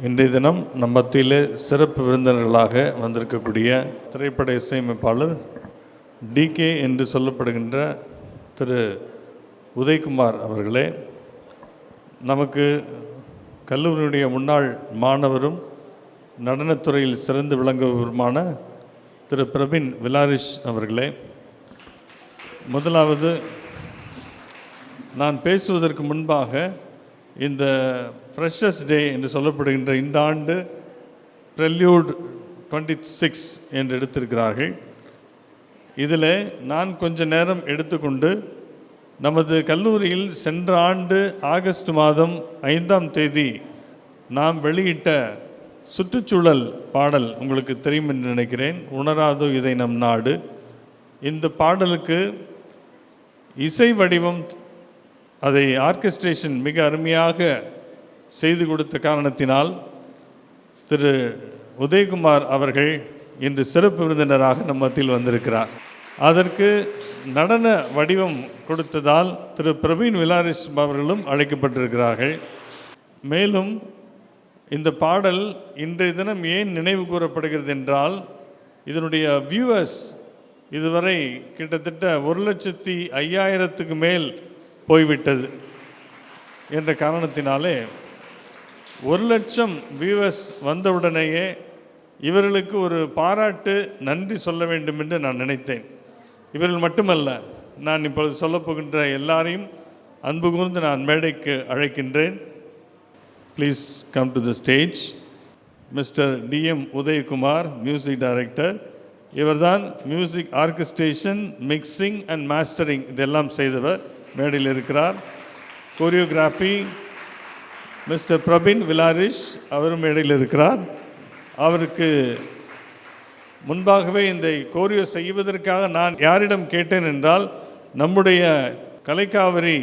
இன்றைய தினம் நம் மத்தியிலே சிறப்பு விருந்தினர்களாக வந்திருக்கக்கூடிய திரைப்பட இசையமைப்பாளர் டிகே என்று சொல்லப்படுகின்ற திரு உதயகுமார் அவர்களே, நமக்கு கல்லூரியுடைய முன்னாள் மாணவரும் நடனத்துறையில் சிறந்து விளங்குவருமான திரு பிரபீன் விலாரிஷ் அவர்களே, முதலாவது நான் பேசுவதற்கு முன்பாக இந்த ஃப்ரெஷர்ஸ் டே என்று சொல்லப்படுகின்ற இந்த ஆண்டு ப்ரெல்யூட் 26 என்று எடுத்திருக்கிறார்கள். இதில் நான் கொஞ்ச நேரம் எடுத்துக்கொண்டு நமது கல்லூரியில் சென்ற ஆண்டு ஆகஸ்ட் மாதம் 5ஆம் தேதி நாம் வெளியிட்ட சுற்றுச்சூழல் பாடல் உங்களுக்கு தெரியும் என்று நினைக்கிறேன், உணராதோ இதை நம் நாடு. இந்த பாடலுக்கு இசை வடிவம், அதை ஆர்கெஸ்ட்ரேஷன் மிக அருமையாக செய்து கொடுத்த காரணத்தினால் திரு உதயகுமார் அவர்கள் இன்று சிறப்பு விருந்தினராக நம் மத்தியில் வந்திருக்கிறார். அதற்கு நடன வடிவம் கொடுத்ததால் திரு பிரபீன் விலாரிஷ் அவர்களும் அழைக்கப்பட்டிருக்கிறார்கள். மேலும் இந்த பாடல் இன்றைய தினம் ஏன் நினைவு கூறப்படுகிறது என்றால், இதனுடைய வியூவர்ஸ் இதுவரை கிட்டத்தட்ட 1,05,000க்கு மேல் போய்விட்டது என்ற காரணத்தினாலே 1,00,000 வியூவர்ஸ் வந்தவுடனேயே இவர்களுக்கு ஒரு பாராட்டு நன்றி சொல்ல வேண்டும் என்று நான் நினைத்தேன். இவர்கள் மட்டுமல்ல, நான் இப்பொழுது சொல்லப்போகின்ற எல்லாரையும் அன்பு கூர்ந்து நான் மேடைக்கு அழைக்கின்றேன். Please come to the stage. Mister TM Udayakumar, music director. இவர்தான் music orchestration, mixing and mastering இதெல்லாம் செய்தவர், மேடையில் இருக்கிறார். கோரியோகிராஃபி மிஸ்டர் பிரபீன் விலாரிஷ், அவரும் மேடையில் இருக்கிறார். அவருக்கு முன்பாகவே இந்த கோரியோ செய்வதற்காக நான் யாரிடம் கேட்டேன் என்றால், நம்முடைய கலைக்காவிரி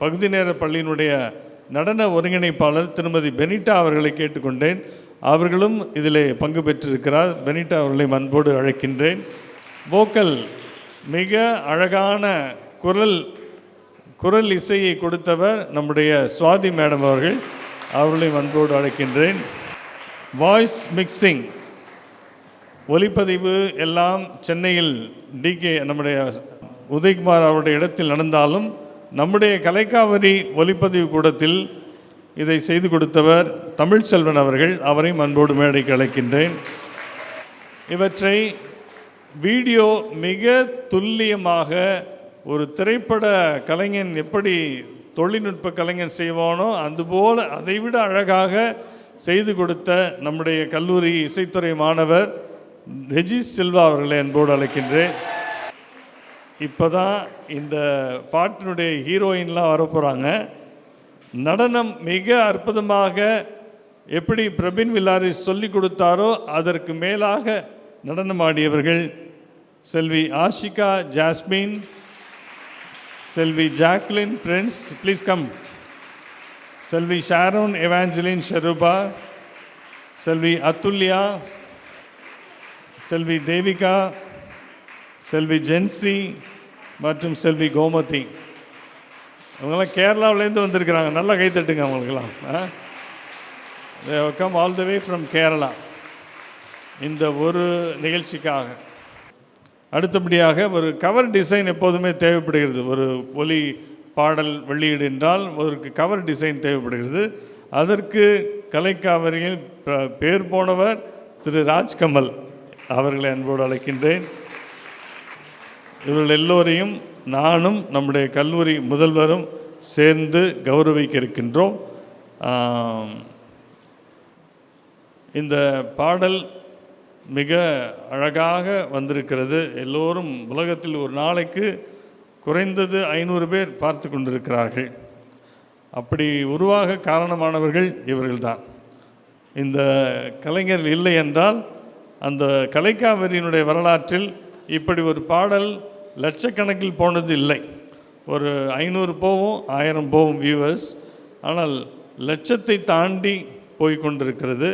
பகுதி நேர பள்ளியினுடைய நடன ஒருங்கிணைப்பாளர் திருமதி பெனிட்டா அவர்களை கேட்டுக்கொண்டேன். அவர்களும் இதிலே பங்கு பெற்றிருக்கிறார். பெனிட்டா அவர்களை அன்போடு அழைக்கின்றேன். வோக்கல் மிக அழகான குரல் இசையை கொடுத்தவர் நம்முடைய சுவாதி மேடம் அவர்கள். அவர்களை அன்போடு அழைக்கின்றேன். வாய்ஸ் மிக்சிங், ஒலிப்பதிவு எல்லாம் சென்னையில் டிகே நம்முடைய உதயகுமார் அவருடைய இடத்தில் நடந்தாலும் நம்முடைய கலைக்காவிரி ஒலிப்பதிவு கூடத்தில் இதை செய்து கொடுத்தவர் தமிழ்ச்செல்வன் அவர்கள். அவரையும் அன்போடு மேடைக்கு அழைக்கின்றேன். இவற்றை வீடியோ மிக துல்லியமாக ஒரு திரைப்பட கலைஞன் எப்படி தொழில்நுட்ப கலைஞன் செய்வானோ அதுபோல் அதைவிட அழகாக செய்து கொடுத்த நம்முடைய கல்லூரி இசைத்துறை மாணவர் ரெஜிஸ் சில்வா அவர்களை அன்போடு அழைக்கின்றேன். இப்போ தான் இந்த பாட்டினுடைய ஹீரோயின்லாம் வரப்போகிறாங்க. நடனம் மிக அற்புதமாக எப்படி பிரபின் விலாரிஸ் சொல்லி கொடுத்தாரோ அதற்கு மேலாக நடனமாடியவர்கள் செல்வி ஆஷிகா ஜாஸ்மின், செல்வி ஜாக்லின் பிரின்ஸ், ப்ளீஸ் கம், செல்வி ஷாரோன் எவாஞ்சலின் ஷெரூபா, செல்வி அத்துல்யா, செல்வி தேவிகா, செல்வி ஜென்சி மற்றும் செல்வி கோமதி. அவங்களாம் கேரளாவிலேருந்து வந்திருக்கிறாங்க. நல்லா கைத்தட்டுங்க அவங்களுக்கெல்லாம். Come all the way from Kerala இந்த ஒரு நிகழ்ச்சிக்காக. அடுத்தபடியாக ஒரு கவர் டிசைன் எப்போதுமே தேவைப்படுகிறது. ஒரு ஒலி பாடல் வெளியீடு என்றால் ஒரு கவர் டிசைன் தேவைப்படுகிறது. அதற்கு கலைக்காவிரியில் பேர் போனவர் திரு ராஜ்கமல் அவர்களை அன்போடு அழைக்கின்றேன். இவர்கள் எல்லோரையும் நானும் நம்முடைய கல்லூரி முதல்வரும் சேர்ந்து கௌரவிக்க இருக்கின்றோம். இந்த பாடல் மிக அழகாக வந்திருக்கிறது. எல்லோரும் உலகத்தில் ஒரு நாளைக்கு குறைந்தது 500 பேர் பார்த்து கொண்டிருக்கிறார்கள். அப்படி உருவாக காரணமானவர்கள் இவர்கள்தான். இந்த கலைஞர் இல்லை என்றால் அந்த கலைக்காவிரியினுடைய வரலாற்றில் இப்படி ஒரு பாடல் லட்சக்கணக்கில் போனது இல்லை. ஒரு 500 போவும் 1000 போவும் வியூவர்ஸ். ஆனால் லட்சத்தை தாண்டி போய்கொண்டிருக்கிறது.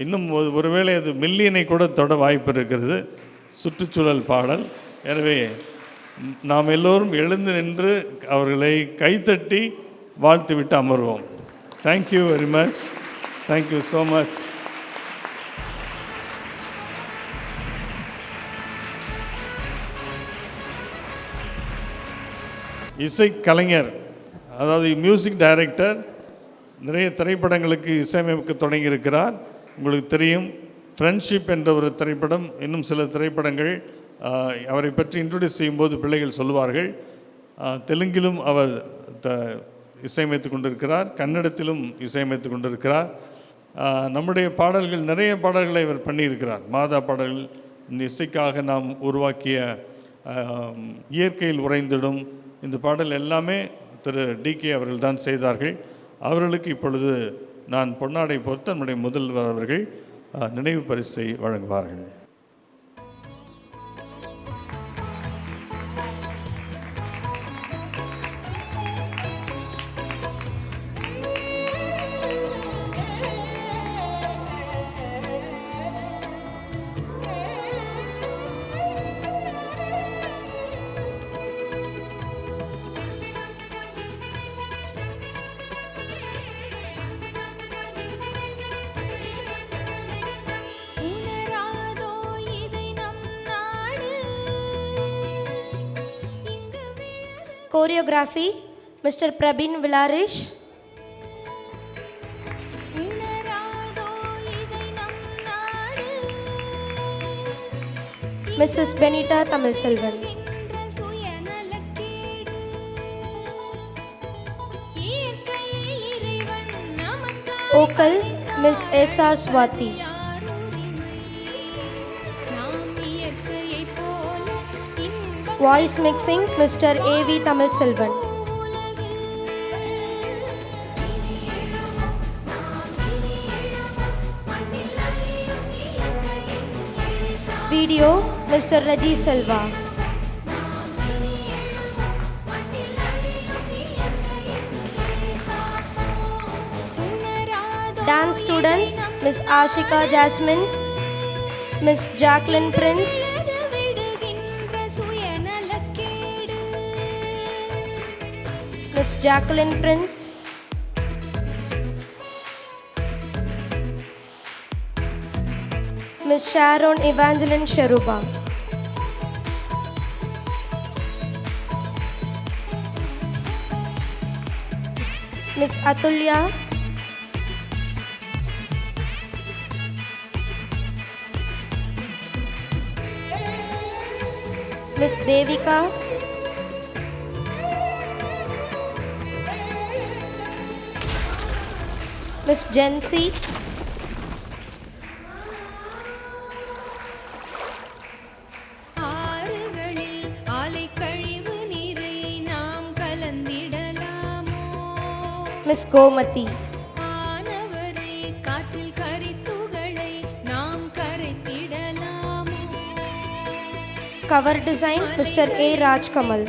இன்னும் ஒருவேளை அது மில்லியனை கூட தொட வாய்ப்பு இருக்கிறது. சுற்றுச்சூழல் பாடல். எனவே நாம் எல்லோரும் எழுந்து நின்று அவர்களை கைத்தட்டி வாழ்த்துவிட்டு அமர்வோம். Thank you very much. Thank you so much. இசைக்கலைஞர், அதாவது மியூசிக் டைரக்டர், நிறைய திரைப்படங்களுக்கு இசையமைக்க தொடங்கியிருக்கிறார். உங்களுக்கு தெரியும், ஃப்ரெண்ட்ஷிப் என்ற ஒரு திரைப்படம், இன்னும் சில திரைப்படங்கள் அவரை பற்றி இன்ட்ரடியூஸ் செய்யும்போது பிள்ளைகள் சொல்லுவார்கள். தெலுங்கிலும் அவர் இசையமைத்து கொண்டிருக்கிறார், கன்னடத்திலும் இசையமைத்து கொண்டிருக்கிறார். நம்முடைய பாடல்கள், நிறைய பாடல்களை இவர் பண்ணியிருக்கிறார். மாதா பாடல்கள், இசைக்காக நாம் உருவாக்கிய இயற்கையில் உறைந்திடும் இந்த பாடல் எல்லாமே திரு டிகே அவர்கள் தான் செய்தார்கள். அவர்களுக்கு இப்பொழுது நான் பொன்னாடை பொறுத்து நம்முடைய முதல்வர் அவர்கள் நினைவு பரிசை வழங்குவார்கள். Choreography, Mr. Prabin Vilarish. Mrs. Benita Tamilselvan. Vocal, Miss S.R. Swati. Voice mixing, Mr. A.V. Tamilselvan. Video, Mr. Raji Selva. Dance students, Miss Ashika Jasmine, Miss Jacqueline Prince, Miss Jacqueline Prince, Miss Sharon Evangeline Sheruba. Miss Atulya, Miss Devika, Miss Jency, Miss Gomati. Cover design, Mr. A. Rajkamal.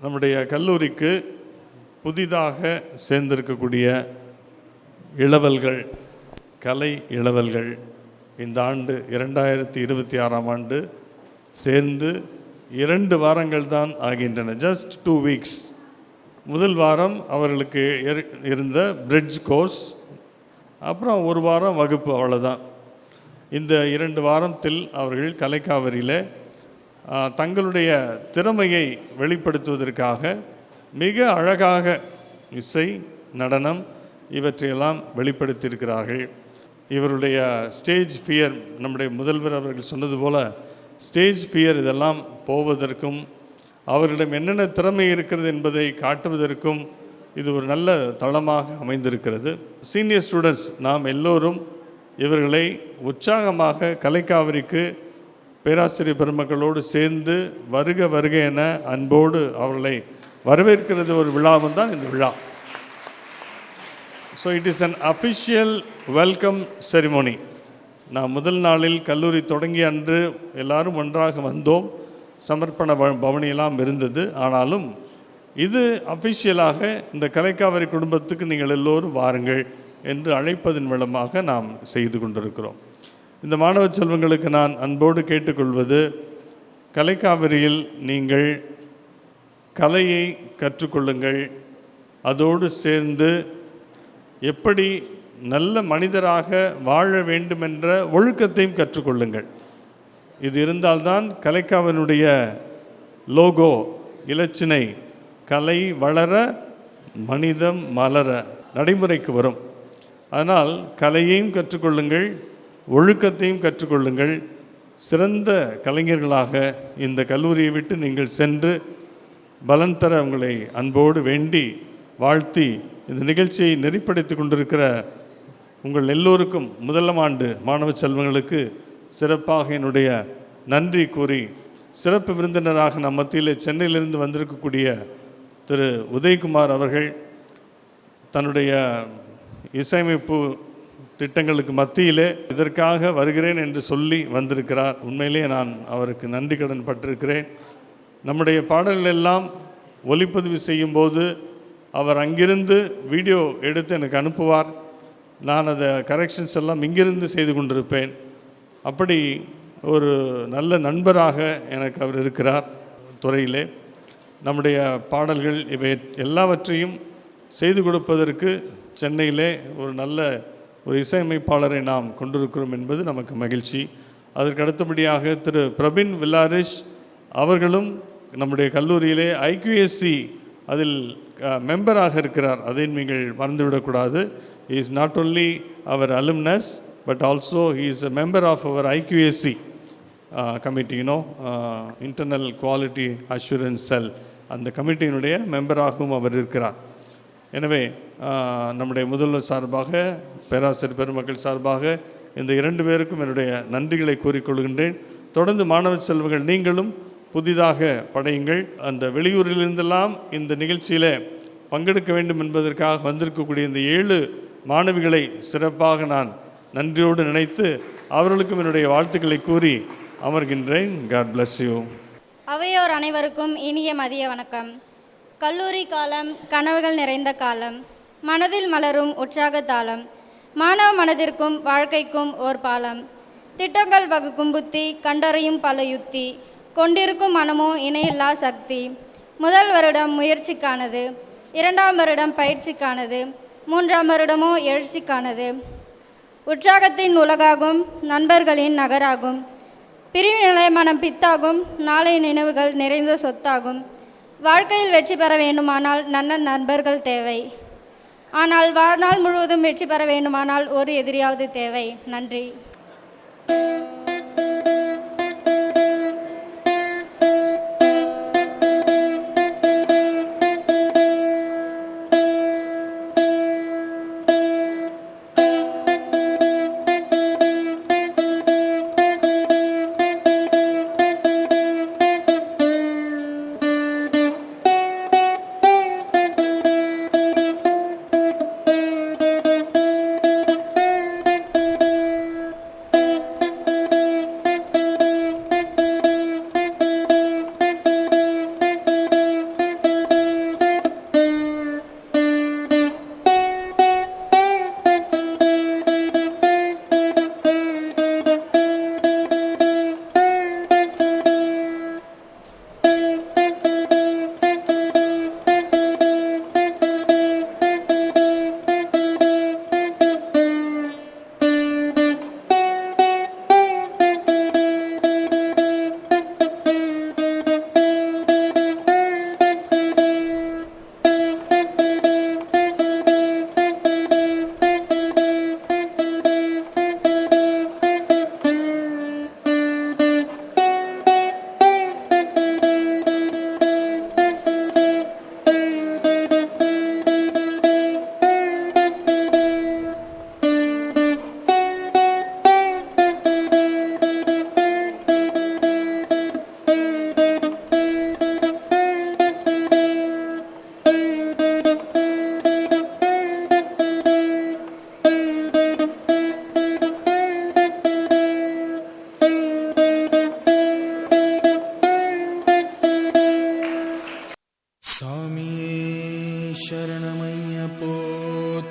நம்முடைய கல்லூரிக்கு புதிதாக சேர்ந்திருக்கக்கூடிய இளவல்கள், கலை இளவல்கள் இந்த ஆண்டு 2026ஆம் ஆண்டு சேர்ந்து 2 வாரங்கள் தான் ஆகின்றன. Just 2 weeks. முதல் வாரம் அவர்களுக்கு இருந்த பிரிட்ஜ் கோர்ஸ், அப்புறம் 1 வாரம் வகுப்பு, அவ்வளோதான். இந்த 2 வாரத்தில் அவர்கள் கலைக்காவிரியில் தங்களுடைய திறமையை வெளிப்படுத்துவதற்காக மிக அழகாக இசை, நடனம் இவற்றையெல்லாம் வெளிப்படுத்தியிருக்கிறார்கள். இவருடைய ஸ்டேஜ் ஃபியர், நம்முடைய முதல்வர் அவர்கள் சொன்னது போல் ஸ்டேஜ் ஃபியர் இதெல்லாம் போவதற்கும் அவர்களிடம் என்னென்ன திறமை இருக்கிறது என்பதை காட்டுவதற்கும் இது ஒரு நல்ல தளமாக அமைந்திருக்கிறது. சீனியர் ஸ்டூடெண்ட்ஸ் நாம் எல்லோரும் இவர்களை உற்சாகமாக கலைக்காவிரிக்கு பேராசிரியர் பெருமக்களோடு சேர்ந்து வருக வருக என அன்போடு அவர்களை வரவேற்கிறது ஒரு விழாவும் தான் இந்த விழா. So it is an official welcome ceremony. நான் முதல் நாளில் கல்லூரி தொடங்கிய அன்று எல்லாரும் ஒன்றாக வந்தோம், சமர்ப்பண பவனியெல்லாம் இருந்தது. ஆனாலும் இது அஃபிஷியலாக இந்த கலைக்காவிரி குடும்பத்துக்கு நீங்கள் எல்லோரும் வாருங்கள் என்று அழைப்பதன் மூலமாக நாம் செய்து கொண்டிருக்கிறோம். இந்த மாணவ செல்வங்களுக்கு நான் அன்போடு கேட்டுக்கொள்வது, கலைக்காவிரியில் நீங்கள் கலையை கற்றுக்கொள்ளுங்கள். அதோடு சேர்ந்து எப்படி நல்ல மனிதராக வாழ வேண்டுமென்ற ஒழுக்கத்தையும் கற்றுக்கொள்ளுங்கள். இது இருந்தால்தான் கலைக்காவினுடைய லோகோ, இலச்சினை கலை வளர மனிதம் மலர நடைமுறைக்கு வரும். அதனால் கலையையும் கற்றுக்கொள்ளுங்கள், ஒழுக்கத்தையும் கற்றுக்கொள்ளுங்கள். சிறந்த கலைஞர்களாக இந்த கல்லூரியை விட்டு நீங்கள் சென்று பலன் தர உங்களை அன்போடு வேண்டி வாழ்த்தி இந்த நிகழ்ச்சியை நெறிப்படுத்தி கொண்டிருக்கிற உங்கள் எல்லோருக்கும் முதலாம் ஆண்டு மாணவ செல்வங்களுக்கு சிறப்பாக என்னுடைய நன்றி கூறி, சிறப்பு விருந்தினராக நம் மத்தியில் சென்னையிலிருந்து வந்திருக்கக்கூடிய திரு உதயகுமார் அவர்கள் தன்னுடைய இசையமைப்பு திட்டங்களுக்கு மத்தியிலே இதற்காக வருகிறேன் என்று சொல்லி வந்திருக்கிறார். உண்மையிலே நான் அவருக்கு நன்றி கடன் பட்டிருக்கிறேன். நம்முடைய பாடல்கள் எல்லாம் ஒலிப்பதிவு செய்யும்போது அவர் அங்கிருந்து வீடியோ எடுத்து எனக்கு அனுப்புவார். நான் அதை கரெக்ஷன்ஸ் எல்லாம் இங்கிருந்து செய்து கொண்டிருப்பேன். அப்படி ஒரு நல்ல நண்பராக எனக்கு அவர் இருக்கிறார் துறையிலே. நம்முடைய பாடல்கள் இவை எல்லாவற்றையும் செய்து கொடுப்பதற்கு சென்னையிலே ஒரு நல்ல ஒரு இசையமைப்பாளரை நாம் கொண்டிருக்கிறோம் என்பது நமக்கு மகிழ்ச்சி. அதற்கு அடுத்தபடியாக திரு பிரபின் வில்லாரிஷ் அவர்களும் நம்முடைய கல்லூரியிலே ஐக்யூஎஸ்சி அதில் மெம்பராக இருக்கிறார். அதை நீங்கள் மறந்துவிடக்கூடாது. இஸ் நாட் ஒன்லி அவர் alumnus, but also he is a member of our IQAC committee, Internal Quality Assurance Cell. அந்த கமிட்டியினுடைய மெம்பராகவும் அவர் இருக்கிறார். எனவே நம்முடைய முதல்வர் சார்பாக, பேராசிரியர் பெருமக்கள் சார்பாக இந்த 2 பேருக்கும் என்னுடைய நன்றிகளை கூறிக்கொள்கின்றேன். தொடர்ந்து மாணவ செல்வங்கள் நீங்களும் புதிதாக படையுங்கள். அந்த வெளியூரிலிருந்தெல்லாம் இந்த நிகழ்ச்சியில் பங்கெடுக்க வேண்டும் என்பதற்காக வந்திருக்கக்கூடிய இந்த 7 மாணவிகளை சிறப்பாக நான் நன்றியோடு நினைத்து அவர்களுக்கும் என்னுடைய வாழ்த்துக்களை கூறி அமர்கின்றேன். God bless you. அவையோர் அனைவருக்கும் இனிய மதிய வணக்கம். கல்லூரி காலம் கனவுகள் நிறைந்த காலம், மனதில் மலரும் உற்சாக தாளம், மாணவ மனதிற்கும் வாழ்க்கைக்கும் ஓர் பாலம், திட்டங்கள் வகுக்கும் புத்தி, கண்டறியும் பல யுக்தி, கொண்டிருக்கும் மனமோ இணையில்லா சக்தி. முதல் வருடம் முயற்சிக்கானது, 2ஆம் வருடம் பயிற்சிக்கானது, 3ஆம் வருடமோ எழுச்சிக்கானது. உற்சாகத்தின் உலகாகும், நண்பர்களின் நகராகும், பிரிவு நிலை மனம் பித்தாகும், நாளை நினைவுகள் நிறைந்த சொத்தாகும். வாழ்க்கையில் வெற்றி பெற வேண்டுமானால் நல்ல நண்பர்கள் தேவை. ஆனால் வாழ்நாள் முழுவதும் வெற்றி பெற வேண்டுமானால் ஒரு எதிரியாவது தேவை. நன்றி.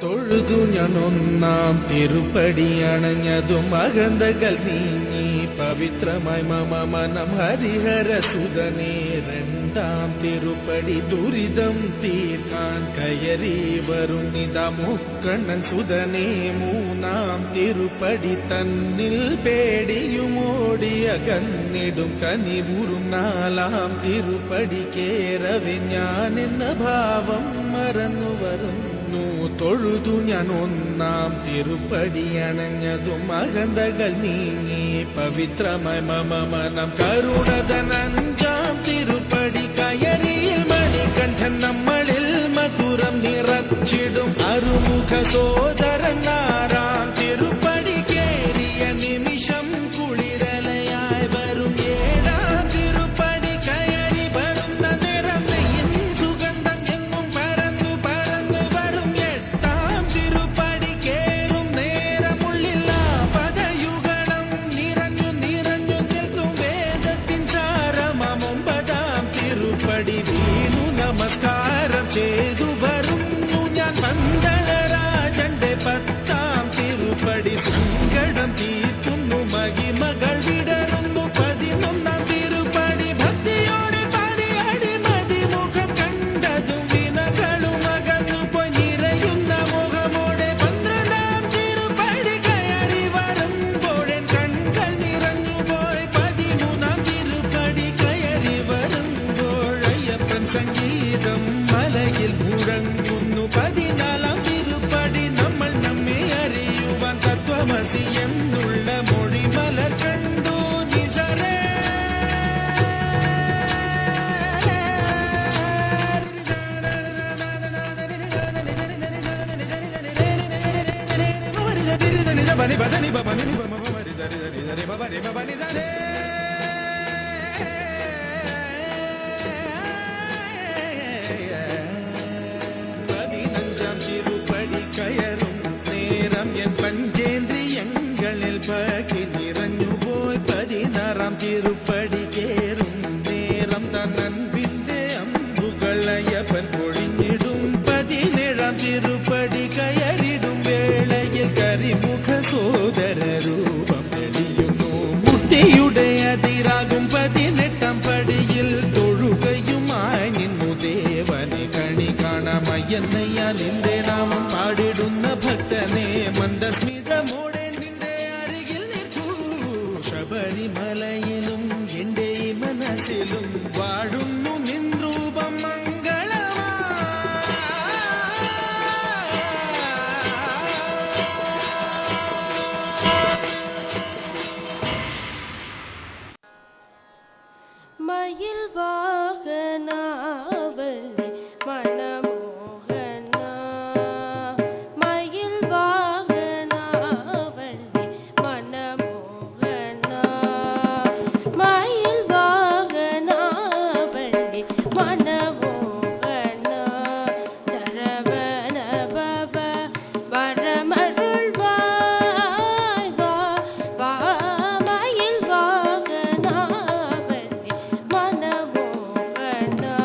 തൊഴുതു ഞാൻ ഒന്നാം തിരുപ്പടി അണഞ്ഞതും അകന്തകൾ നീങ്ങി പവിത്രമായി മമ മനം ഹരിഹര സുതനേ. രണ്ടാം തിരുപ്പടി ദുരിതം തീർക്കാൻ കയറി വരുന്നിതാ മുക്കണ്ണൻ സുതനേ. മൂന്നാം തിരുപ്പടി തന്നിൽ പേടിയും ഓടിയ കന്നിടും കനിവുറും. നാലാം തിരുപ്പടി കേറവെ ഞാൻ എന്ന ഭാവം മറന്നു വരുന്നു. തൊഴുതു ഞാൻ ഒന്നാം തിരുപ്പടി അണഞ്ഞതും അകന്തകൾ നീങ്ങി പവിത്രമായി മമ മനം കരുണതൻ. അഞ്ചാം തിരുപ്പടി കയറിയിൽ മണികണ്ഠൻ നമ്മളിൽ മധുരം നിറച്ചിടും അരുമുഖ സോദരൻ. ആറാം തിരുപ്പടി കേറിയ നിമിഷം കുളിരലയായി വരും. ഏഴാം തിരുപ്പടി കയറി വരുന്ന നിറം നെയ്യിൻ സുഗന്ധം എങ്ങും പരന്നു പരന്നു വരും. എട്ടാം തിരുപ്പടി കേറും നേരമുള്ളിൽ പദയുഗണം നിറഞ്ഞു നിറഞ്ഞു നിൽക്കും വേദത്തിൻ സാരമാം. ഒമ്പതാം തിരുപ്പടി വീണു നമസ്കാരം ചെയ്തു വരുന്നു ഞാൻ പന്തളരാജന്റെ. പത്താം തിരുപ്പടി സങ്കടം തീർക്കുന്നു മഹിമകൾ വിടരുന്നു. 11ആം തിരുപ്പടി ഭക്തിയോടെ പാടി അടിമതി മുഖം കണ്ടതും വിനകളും അകന്നു പോയി നിറയുന്ന മുഖമോടെ. 12ആം തിരുപ്പടി കയറി വരുമ്പോഴൻ കൺകൾ നിറഞ്ഞു പോയി. 13ആം തിരുപ്പടി കയറി വരുമ്പോഴയ്യപ്പൻ സംഗീതം മലയിൽ മുഴങ്ങുന്നു. 14ആം തിരുപ്പടി നമ്മൾ നമ്മെ അറിയുവാൻ തത്വമസി திருப்படி கேறும் நேரம் தான் அன்பிന്റെ അമ്പുകളയപ്പൻ പൊഴിഞ്ഞിടും 17 திருப்படி കയറിടും വേളയിൽ കരിമുഖ സോദര രൂപം തെളിയുന്നു മുക്തിയുടെ അതിരാകും 18 പടിയിൽ തൊഴുകയുമായി നിന്നു ദേവനെ കണി കാണാമയ്യന്നയ്യ നിന്റെ നാമം പാടിടുന്ന ഭക്തനെ മന്ദസ്മിതമോടെ നിന്റെ അരികിൽ നിൽക്കൂ ശബരിമലയിലും എന്റെ മനസ്സിലും വാഴുന്നു നിൻ രൂപം മംഗളമാ மயில் வாகனாவள்ளி மனமோகனா மயில் வாகனாவள்ளி மனமோகனா மயில் வாகனாவள்ளி மனமோகனா சரவண பவ வரமருள்வாய் வா வா மயில் வாகனாவள்ளி மனமோகனா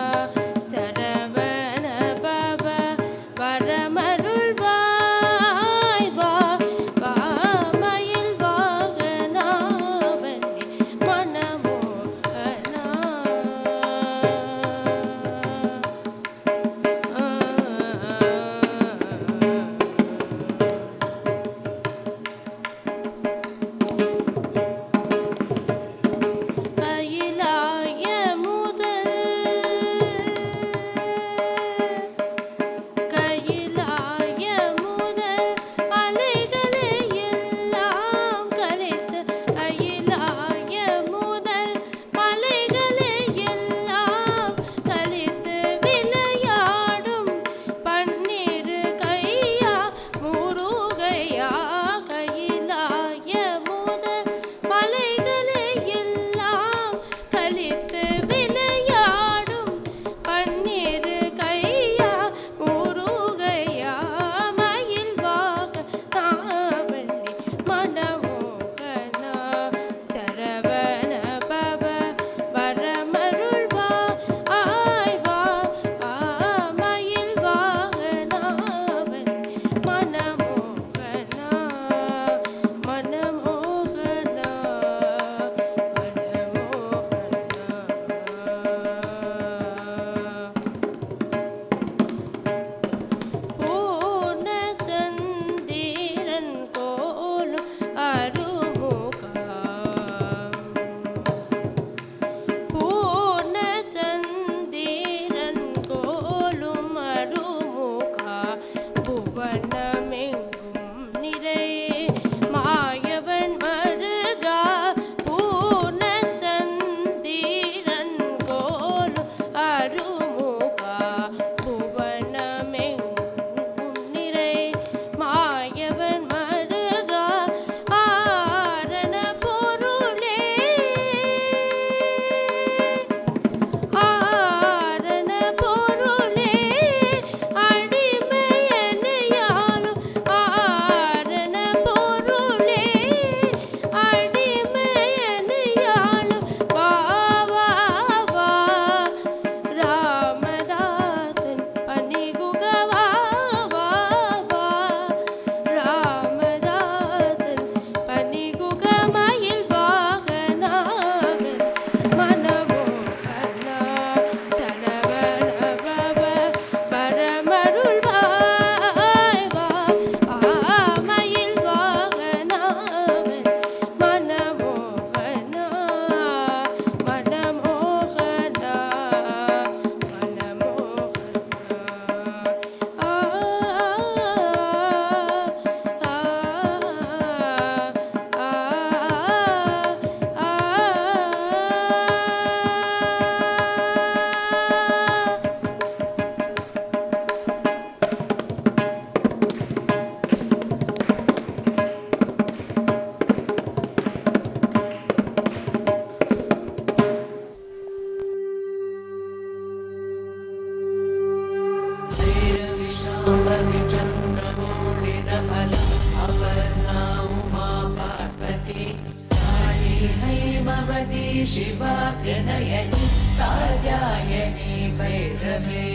शिवार्यनयनि कार्यायणी भैरवे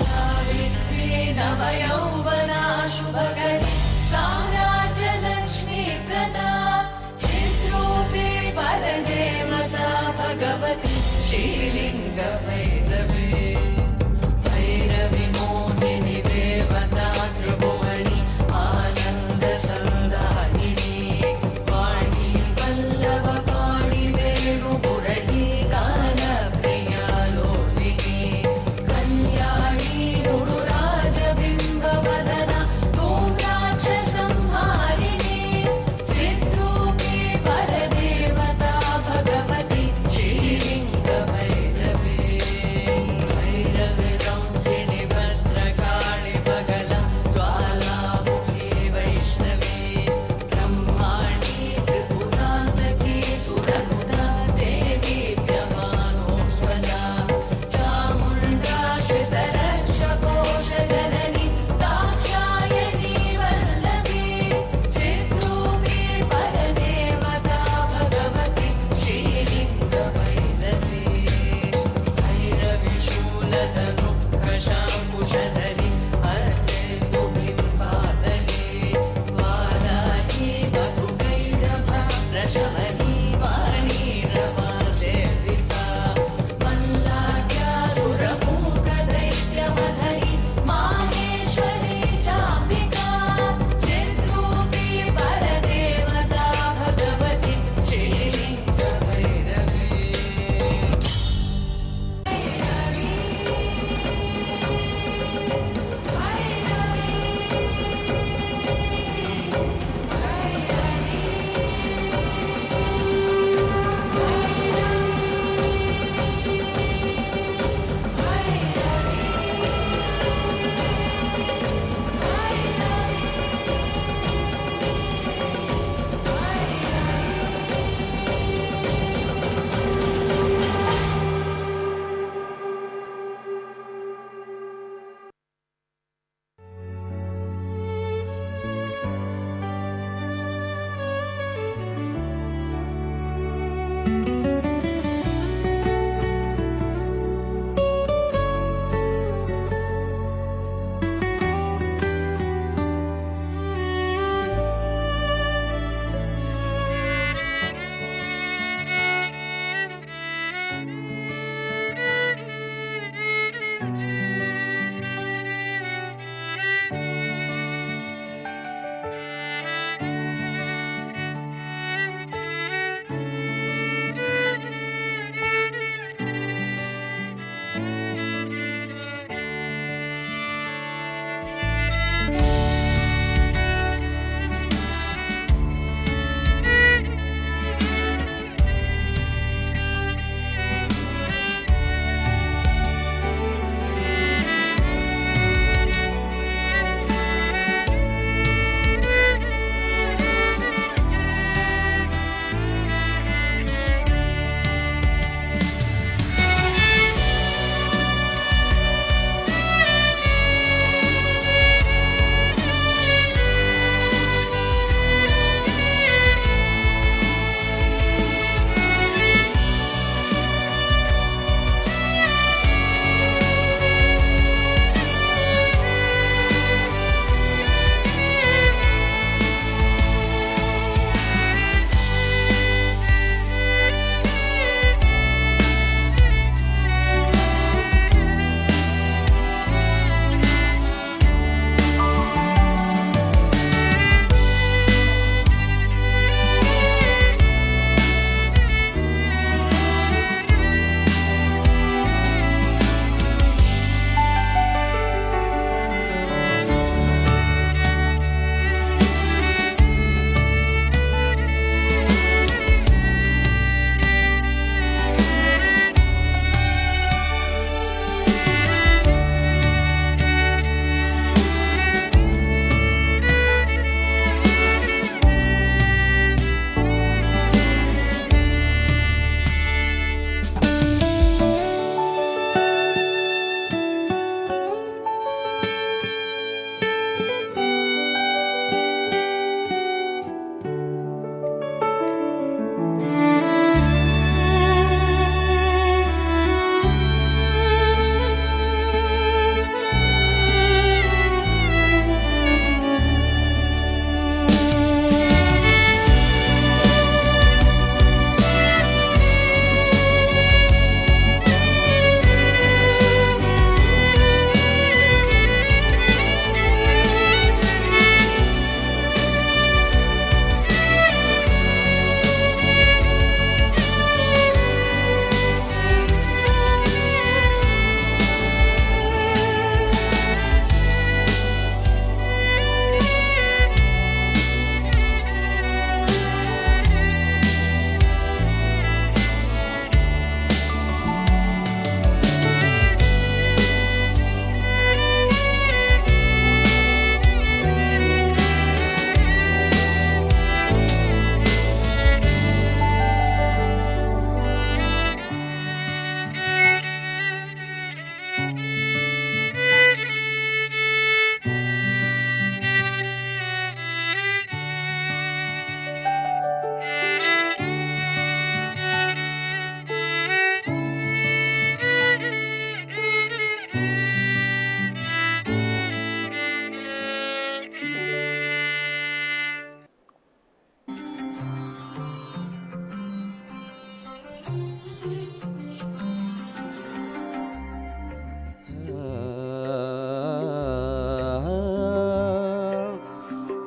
सावित्री नवयौवना शुभकरी साम्राज्यलक्ष्मी प्रदा चिद्रूपी परदेवता भगवती श्रीलिङ्ग भैरवे भैरवि मोहिनि देवता त्रिभुवनि आनन्द सन्दायिनी वाणी वल्लभ पाणि वेणु मुरली गान प्रिया लोलिनी कल्याणी रुडुराजबिम्ब वदना धूम्राक्ष संहारिणी चिद्रूपी परदेवता भगवती श्रीलिङ्ग भैरवे भैरवि रौद्रिणि भद्रकाळि बगला ज्वालामुखी वैष्णवी ब्रह्माणी त्रिपुरान्तकी सुरनुदा देवी व्यमानोज्ज्वला चामुण्डा श्रितरक्षपोषजननी दाक्षायणी वल्लभी चिद्रूपी परदेवता भगवती श्रीलिङ्ग भैरवी भैरवि शूलधनुःखशाङ्कुशधरी अर्जेन्दुबिम्बादली वाराही मधुकैटभा प्रशमनी वाणी रमा सेव्या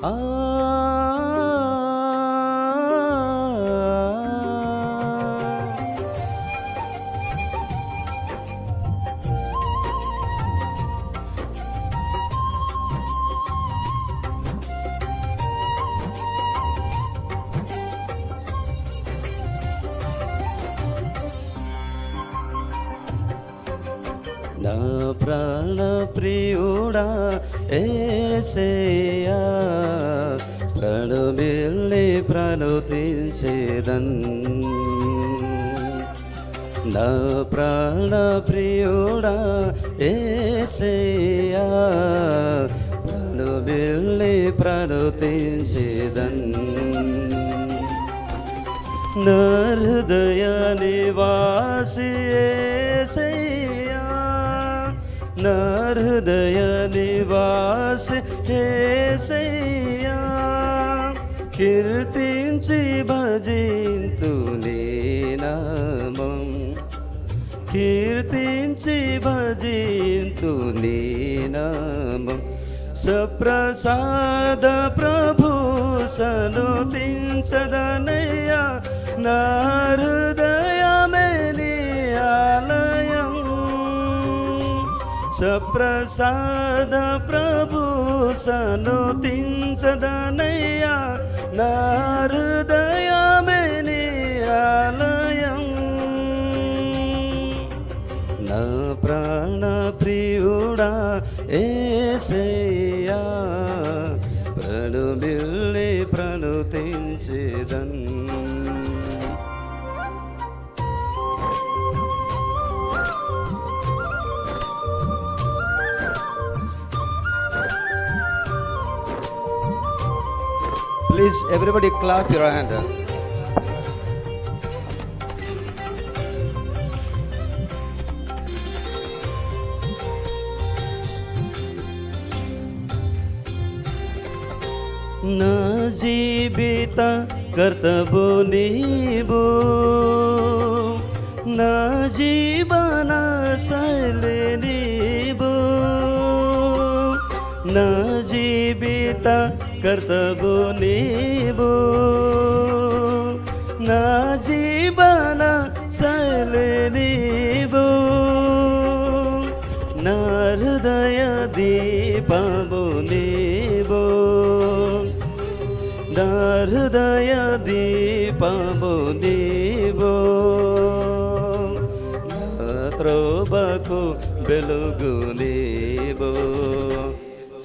ఆ నా ప్రాణ ప్రియుడా యేసయ్యా ప్రణమిల్లి ప్రణుతించేదన్ నా ప్రాణ ప్రియుడా యేసయ్యా ప్రణమిల్లి ప్రణుతించేదన్ నా హృదయ నివాసి యేసయ్యా నా హృదయ నివాసి యేసయ్యా కీర్తించి భజింతు నీ నామం కీర్తించి భజింతు నీ నామం సప్రసాద ప్రభు సనుతించదనయ్యా నా హృదయమే నీ ఆలయం సప్రసాద ప్రభు సనుతించదనయ్యా నా హృదయమే నీ ఆలయం నా ప్రాణ ప్రియుడా యేసయ్యా ప్రణమిల్లి ప్రణుతించేదన్ Please, everybody clap your hand. నా జీవిత కర్తవ్యు నీవు నా జీవన శైలి నీవు నా జీవిత కర్తవ్యు నీవు నా జీవన శైలి నీవు నా హృదయ దీపము నీవు నా హృదయ దీపము నీవు నా త్రోవకు వెలుగు నీవు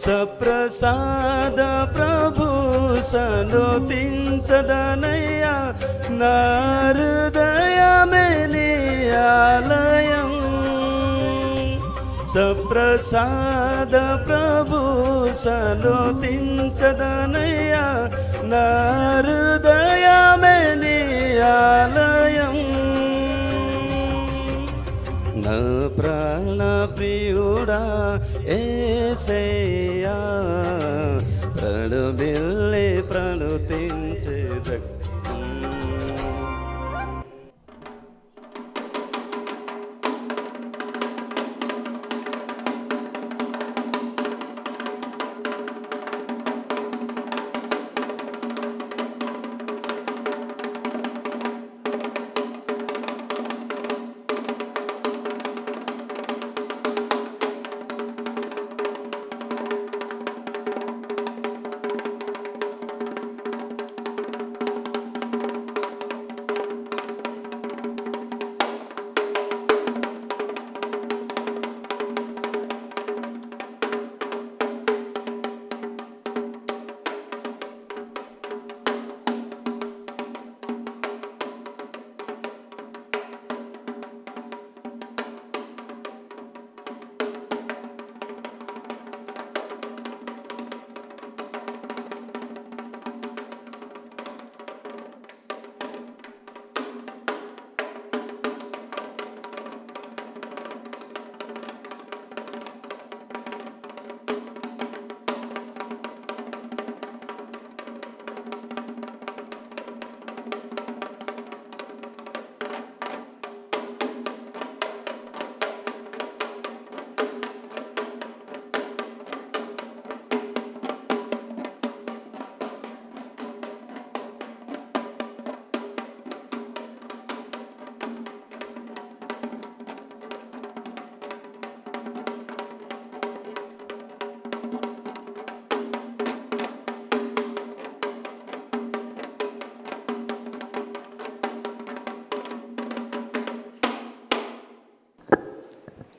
సప్రసాద ప్రభు సనుతించదనయ్యా నా హృదయమే నీ ఆలయం సప్రసాద ప్రభు సనుతించదనయ్యా నా హృదయమే నీ ఆలయం నా ప్రాణ ప్రియుడా యేసయ్యా ప్రణమిల్లి ప్రణుతించేద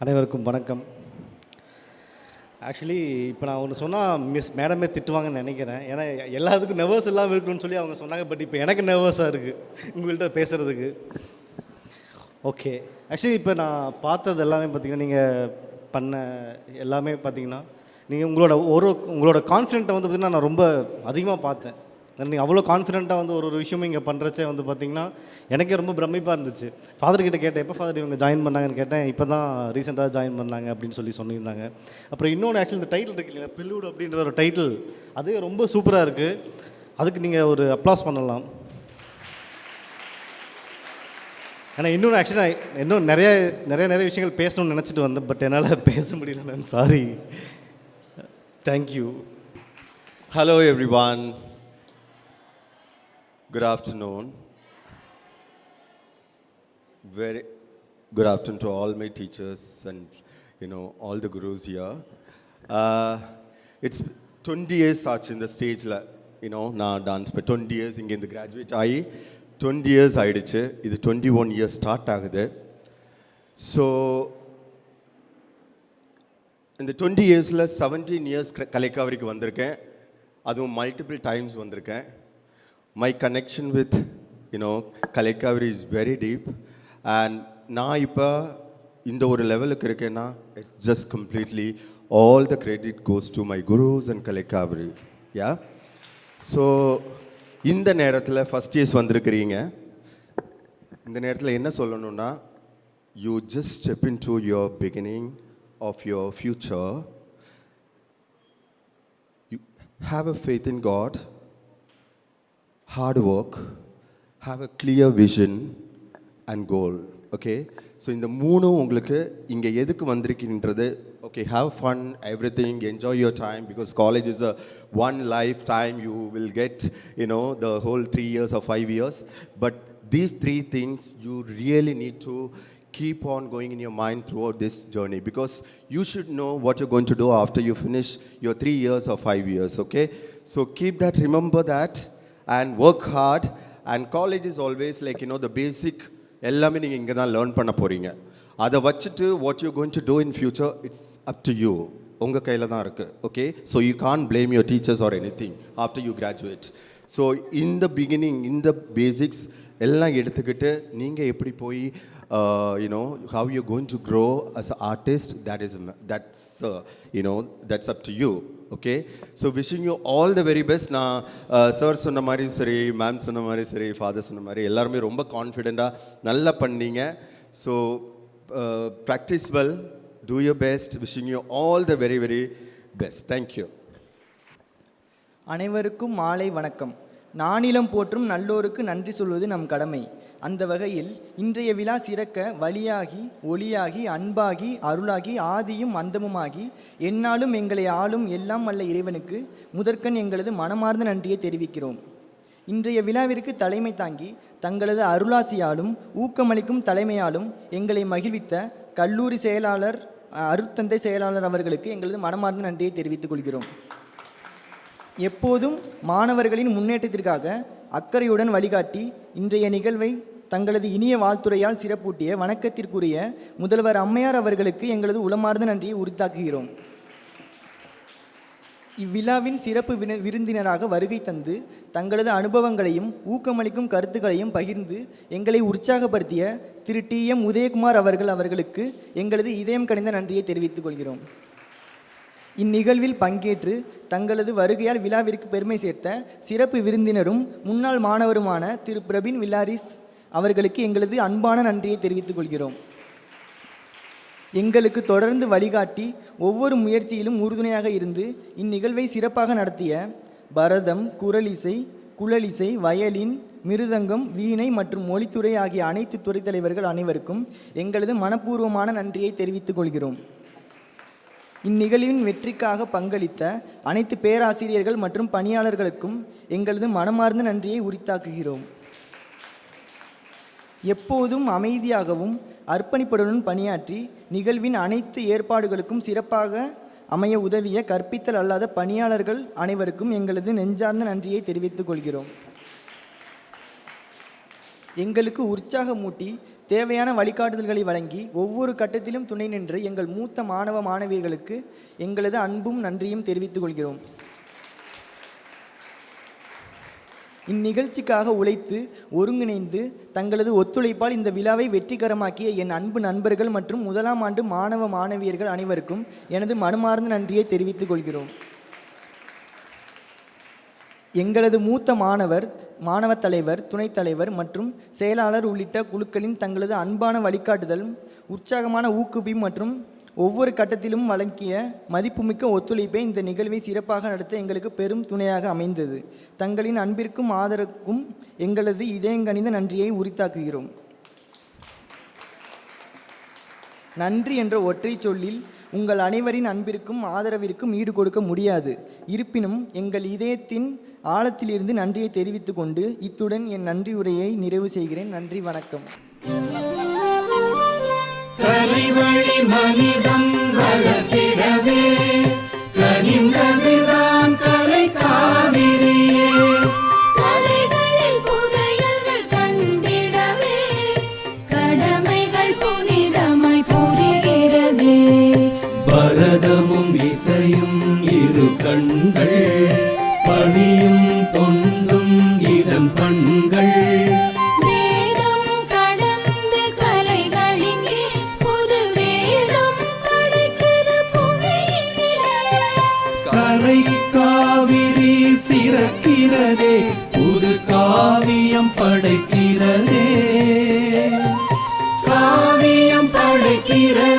அனைவருக்கும் வணக்கம். ஆக்சுவலி இப்போ நான் ஒன்று சொன்னால் மேடமே திட்டுவாங்கன்னு நினைக்கிறேன். ஏன்னா எல்லாத்துக்கும் நர்வஸ் இல்லாமல் இருக்கணும்னு சொல்லி அவங்க சொன்னாங்க. பட் இப்போ எனக்கு நர்வஸாக இருக்குது உங்கள்கிட்ட பேசுகிறதுக்கு. ஓகே, ஆக்சுவலி இப்போ நான் பார்த்தது எல்லாமே பார்த்திங்கன்னா, நீங்கள் பண்ண எல்லாமே பார்த்திங்கன்னா, நீங்கள் உங்களோட கான்ஃபிடென்ட்டை வந்து பார்த்திங்கன்னா நான் ரொம்ப அதிகமாக பார்த்தேன். நீங்கள் அவ்வளோ கான்ஃபிடென்ட்டாக வந்து ஒரு விஷயமும் இங்கே பண்ணுறச்சே வந்து பார்த்திங்கன்னா எனக்கே ரொம்ப பிரமிப்பாக இருந்துச்சு. ஃபாதர்கிட்ட கேட்டேன், எப்போ ஃபாதர் இவங்க ஜாயின் பண்ணாங்கன்னு கேட்டேன். இப்போ தான் ரீசெண்டாக ஜாயின் பண்ணாங்க அப்படின்னு சொல்லியிருந்தாங்க. அப்புறம் இன்னொன்று ஆக்சுவலி இந்த டைட்டில் இருக்கு இல்லையா, ப்ரிலூட் அப்படின்ற ஒரு டைட்டில், அது ரொம்ப சூப்பராக இருக்குது. அதுக்கு நீங்கள் ஒரு அப்ளாஸ் பண்ணலாம். ஏன்னா இன்னொன்று ஆக்சுவலி இன்னும் நிறைய விஷயங்கள் பேசணும்னு நினச்சிட்டு வந்தேன். பட் என்னால் பேச முடியல ma'am, sorry. Thank you. Hello everyone. Good afternoon. Very good afternoon to all my teachers and all the gurus here. It's 20 years such in the stage la na dance but 20 years inge in the graduate I 20 years aidichu idu 21 years start agudhu. So in the 20 years la 17 years Kalekavarikku vandiruken, adum multiple times vandiruken. My connection with Kalekavari is very deep, and நான் இப்போ இந்த ஒரு லெவலுக்கு இருக்கேன்னா it's just completely all the credit goes to my gurus and Kalekavari. Yeah, so இந்த நேரத்தில் first years வந்திருக்கிறீங்க. இந்த நேரத்தில் என்ன சொல்லணும்னா, you just step into your beginning of your future. You have a faith in God, hard work, have a clear vision and goal. Okay, so இந்த மூணும் உங்களுக்கு இங்கே எதுக்கு வந்திருக்கின்றது, okay, have fun, everything, enjoy your time, because college is a one lifetime. You will get the whole 3 years or 5 years, but these 3 things you really need to keep on going in your mind throughout this journey, because you should know what you're going to do after you finish your 3 years or 5 years. Okay, so keep that, remember that, and work hard. And college is always like the basic எல்லாமே நீங்கள் இங்கே தான் learn பண்ண போகிறீங்க. அதை வச்சுட்டு what you going to do in future it's up to you, உங்கள் கையில் தான் இருக்குது. Okay, so you can blame your teachers or any thing after you graduate. So இந்த பிகினிங் இந்த பேசிக்ஸ் எல்லாம் எடுத்துக்கிட்டு நீங்கள் எப்படி போய் how you're going to grow as an artist, that's up to you. Okay, so wishing you all the very best. நான் sir சொன்ன மாதிரி சரி, மேம் சொன்ன மாதிரி சரி, ஃபாதர் சொன்ன மாதிரி எல்லாருமே ரொம்ப கான்ஃபிடெண்ட்டாக நல்லா பண்ணீங்க. So practice well, two your best, wishing you all the very very best. Thank you. அனைவருக்கும் மாலை வணக்கம். நானிலம் போற்றும் நல்லோருக்கு நன்றி சொல்வது நம் கடமை. அந்த வகையில் இன்றைய விழா சிறக்க வழியாகி ஒளியாகி அன்பாகி அருளாகி ஆதியும் அந்தமுமாகி எந்நாளும் எங்களை ஆளும் எல்லாம் வல்ல இறைவனுக்கு முதற்கண் எங்களது மனமார்ந்த நன்றியை தெரிவிக்கிறோம். இன்றைய விழாவிற்கு தலைமை தாங்கி தங்களது அருளாசியாலும் ஊக்கமளிக்கும் தலைமையாலும் எங்களை மகிழ்வித்த கல்லூரி செயலாளர் அருட்தந்தை செயலாளர் அவர்களுக்கு எங்களது மனமார்ந்த நன்றியை தெரிவித்துக் கொள்கிறோம். எப்போதும் மாணவர்களின் முன்னேற்றத்திற்காக அக்கறையுடன் வழிகாட்டி இன்றைய நிகழ்வை தங்களது இனிய வாழ்த்துறையால் சிறப்பூட்டிய வணக்கத்திற்குரிய முதல்வர் அம்மையார் அவர்களுக்கு எங்களது உளமார்ந்த நன்றியை உரித்தாக்குகிறோம். இவ்விழாவின் சிறப்பு விருந்தினராக வருகை தந்து தங்களது அனுபவங்களையும் ஊக்கமளிக்கும் கருத்துக்களையும் பகிர்ந்து எங்களை உற்சாகப்படுத்திய திரு TM உதயகுமார் அவர்களுக்கு எங்களது இதயம் கனிந்த நன்றியை தெரிவித்துக் கொள்கிறோம். இந்நிகழ்வில் பங்கேற்று தங்களது வருகையால் விழாவிற்கு பெருமை சேர்த்த சிறப்பு விருந்தினரும் முன்னாள் மாணவருமான திரு பிரபின் வில்லாரிஸ் அவர்களுக்கு எங்களது அன்பான நன்றியை தெரிவித்துக் கொள்கிறோம். எங்களுக்கு தொடர்ந்து வழிகாட்டி ஒவ்வொரு முயற்சியிலும் உறுதுணையாக இருந்து இந்நிகழ்வை சிறப்பாக நடத்திய பரதம், குரலிசை, குழலிசை, வயலின், மிருதங்கம், வீணை மற்றும் மொழித்துறை ஆகிய அனைத்து துறை தலைவர்கள் அனைவருக்கும் எங்களது மனப்பூர்வமான நன்றியை தெரிவித்துக் கொள்கிறோம். இந்நிகழ்வின் வெற்றிக்காக பங்களித்த அனைத்து பேராசிரியர்கள் மற்றும் பணியாளர்களுக்கும் எங்களது மனமார்ந்த நன்றியை உரித்தாக்குகிறோம். எப்போதும் அமைதியாகவும் அர்ப்பணிப்புடன் பணியாற்றி நிகழ்வின் அனைத்து ஏற்பாடுகளுக்கும் சிறப்பாக அமைய உதவிய கற்பித்தல் அல்லாத பணியாளர்கள் அனைவருக்கும் எங்களது நெஞ்சார்ந்த நன்றியை தெரிவித்துக் கொள்கிறோம். எங்களுக்கு உற்சாகமூட்டி தேவையான வழிகாட்டுதல்களை வழங்கி ஒவ்வொரு கட்டத்திலும் துணை நின்று எங்கள் மூத்த மாணவ மாணவியர்களுக்கு எங்களது அன்பும் நன்றியும் தெரிவித்துக் கொள்கிறோம். இந்நிகழ்ச்சிக்காக உழைத்து ஒருங்கிணைந்து தங்களது ஒத்துழைப்பால் இந்த விழாவை வெற்றிகரமாக்கிய என் அன்பு நண்பர்கள் மற்றும் முதலாம் ஆண்டு மாணவ மாணவியர்கள் அனைவருக்கும் எனது மனமார்ந்த நன்றியை தெரிவித்துக் கொள்கிறோம். எங்களது மூத்த மாணவ தலைவர், துணைத் தலைவர் மற்றும் செயலாளர் உள்ளிட்ட குழுக்களின் தங்களது அன்பான வழிகாட்டுதல், உற்சாகமான ஊக்குவிப்பு மற்றும் ஒவ்வொரு கட்டத்திலும் வழங்கிய மதிப்புமிக்க ஒத்துழைப்பை இந்த நிகழ்வை சிறப்பாக நடத்த எங்களுக்கு பெரும் துணையாக அமைந்தது. தங்களின் அன்பிற்கும் ஆதரவுக்கும் எங்களது இதயங்கனிந்த நன்றியை உரித்தாக்குகிறோம். நன்றி என்ற ஒற்றை சொல்லில் உங்கள் அனைவரின் அன்பிற்கும் ஆதரவிற்கும் ஈடு கொடுக்க முடியாது. இருப்பினும் எங்கள் இதயத்தின் ஆழத்திலிருந்து நன்றியை தெரிவித்துக் கொண்டு இத்துடன் என் நன்றி உரையை நிறைவு செய்கிறேன். நன்றி, வணக்கம். தலைவழி மனிதம் வளர்த்திடவே கனிந்ததுதான் கலை காவிரியே. கலைகளில் புதையல்கள் கண்டிடவே கடமைகள் புனிதமாய் புரிகிறதே. பரதமும் இசையும் இரு கண்கள், பணியும் தொண்டும் இதன் பண்கள். வேதம் கடந்த கலைகளிங்கே புது வேதம் படைக்கிற புகையினிலே. கரை காவிரி சிறக்கிறதே, புது காவியம் படைக்கிறதே. காவியம் படைக்கிறதே.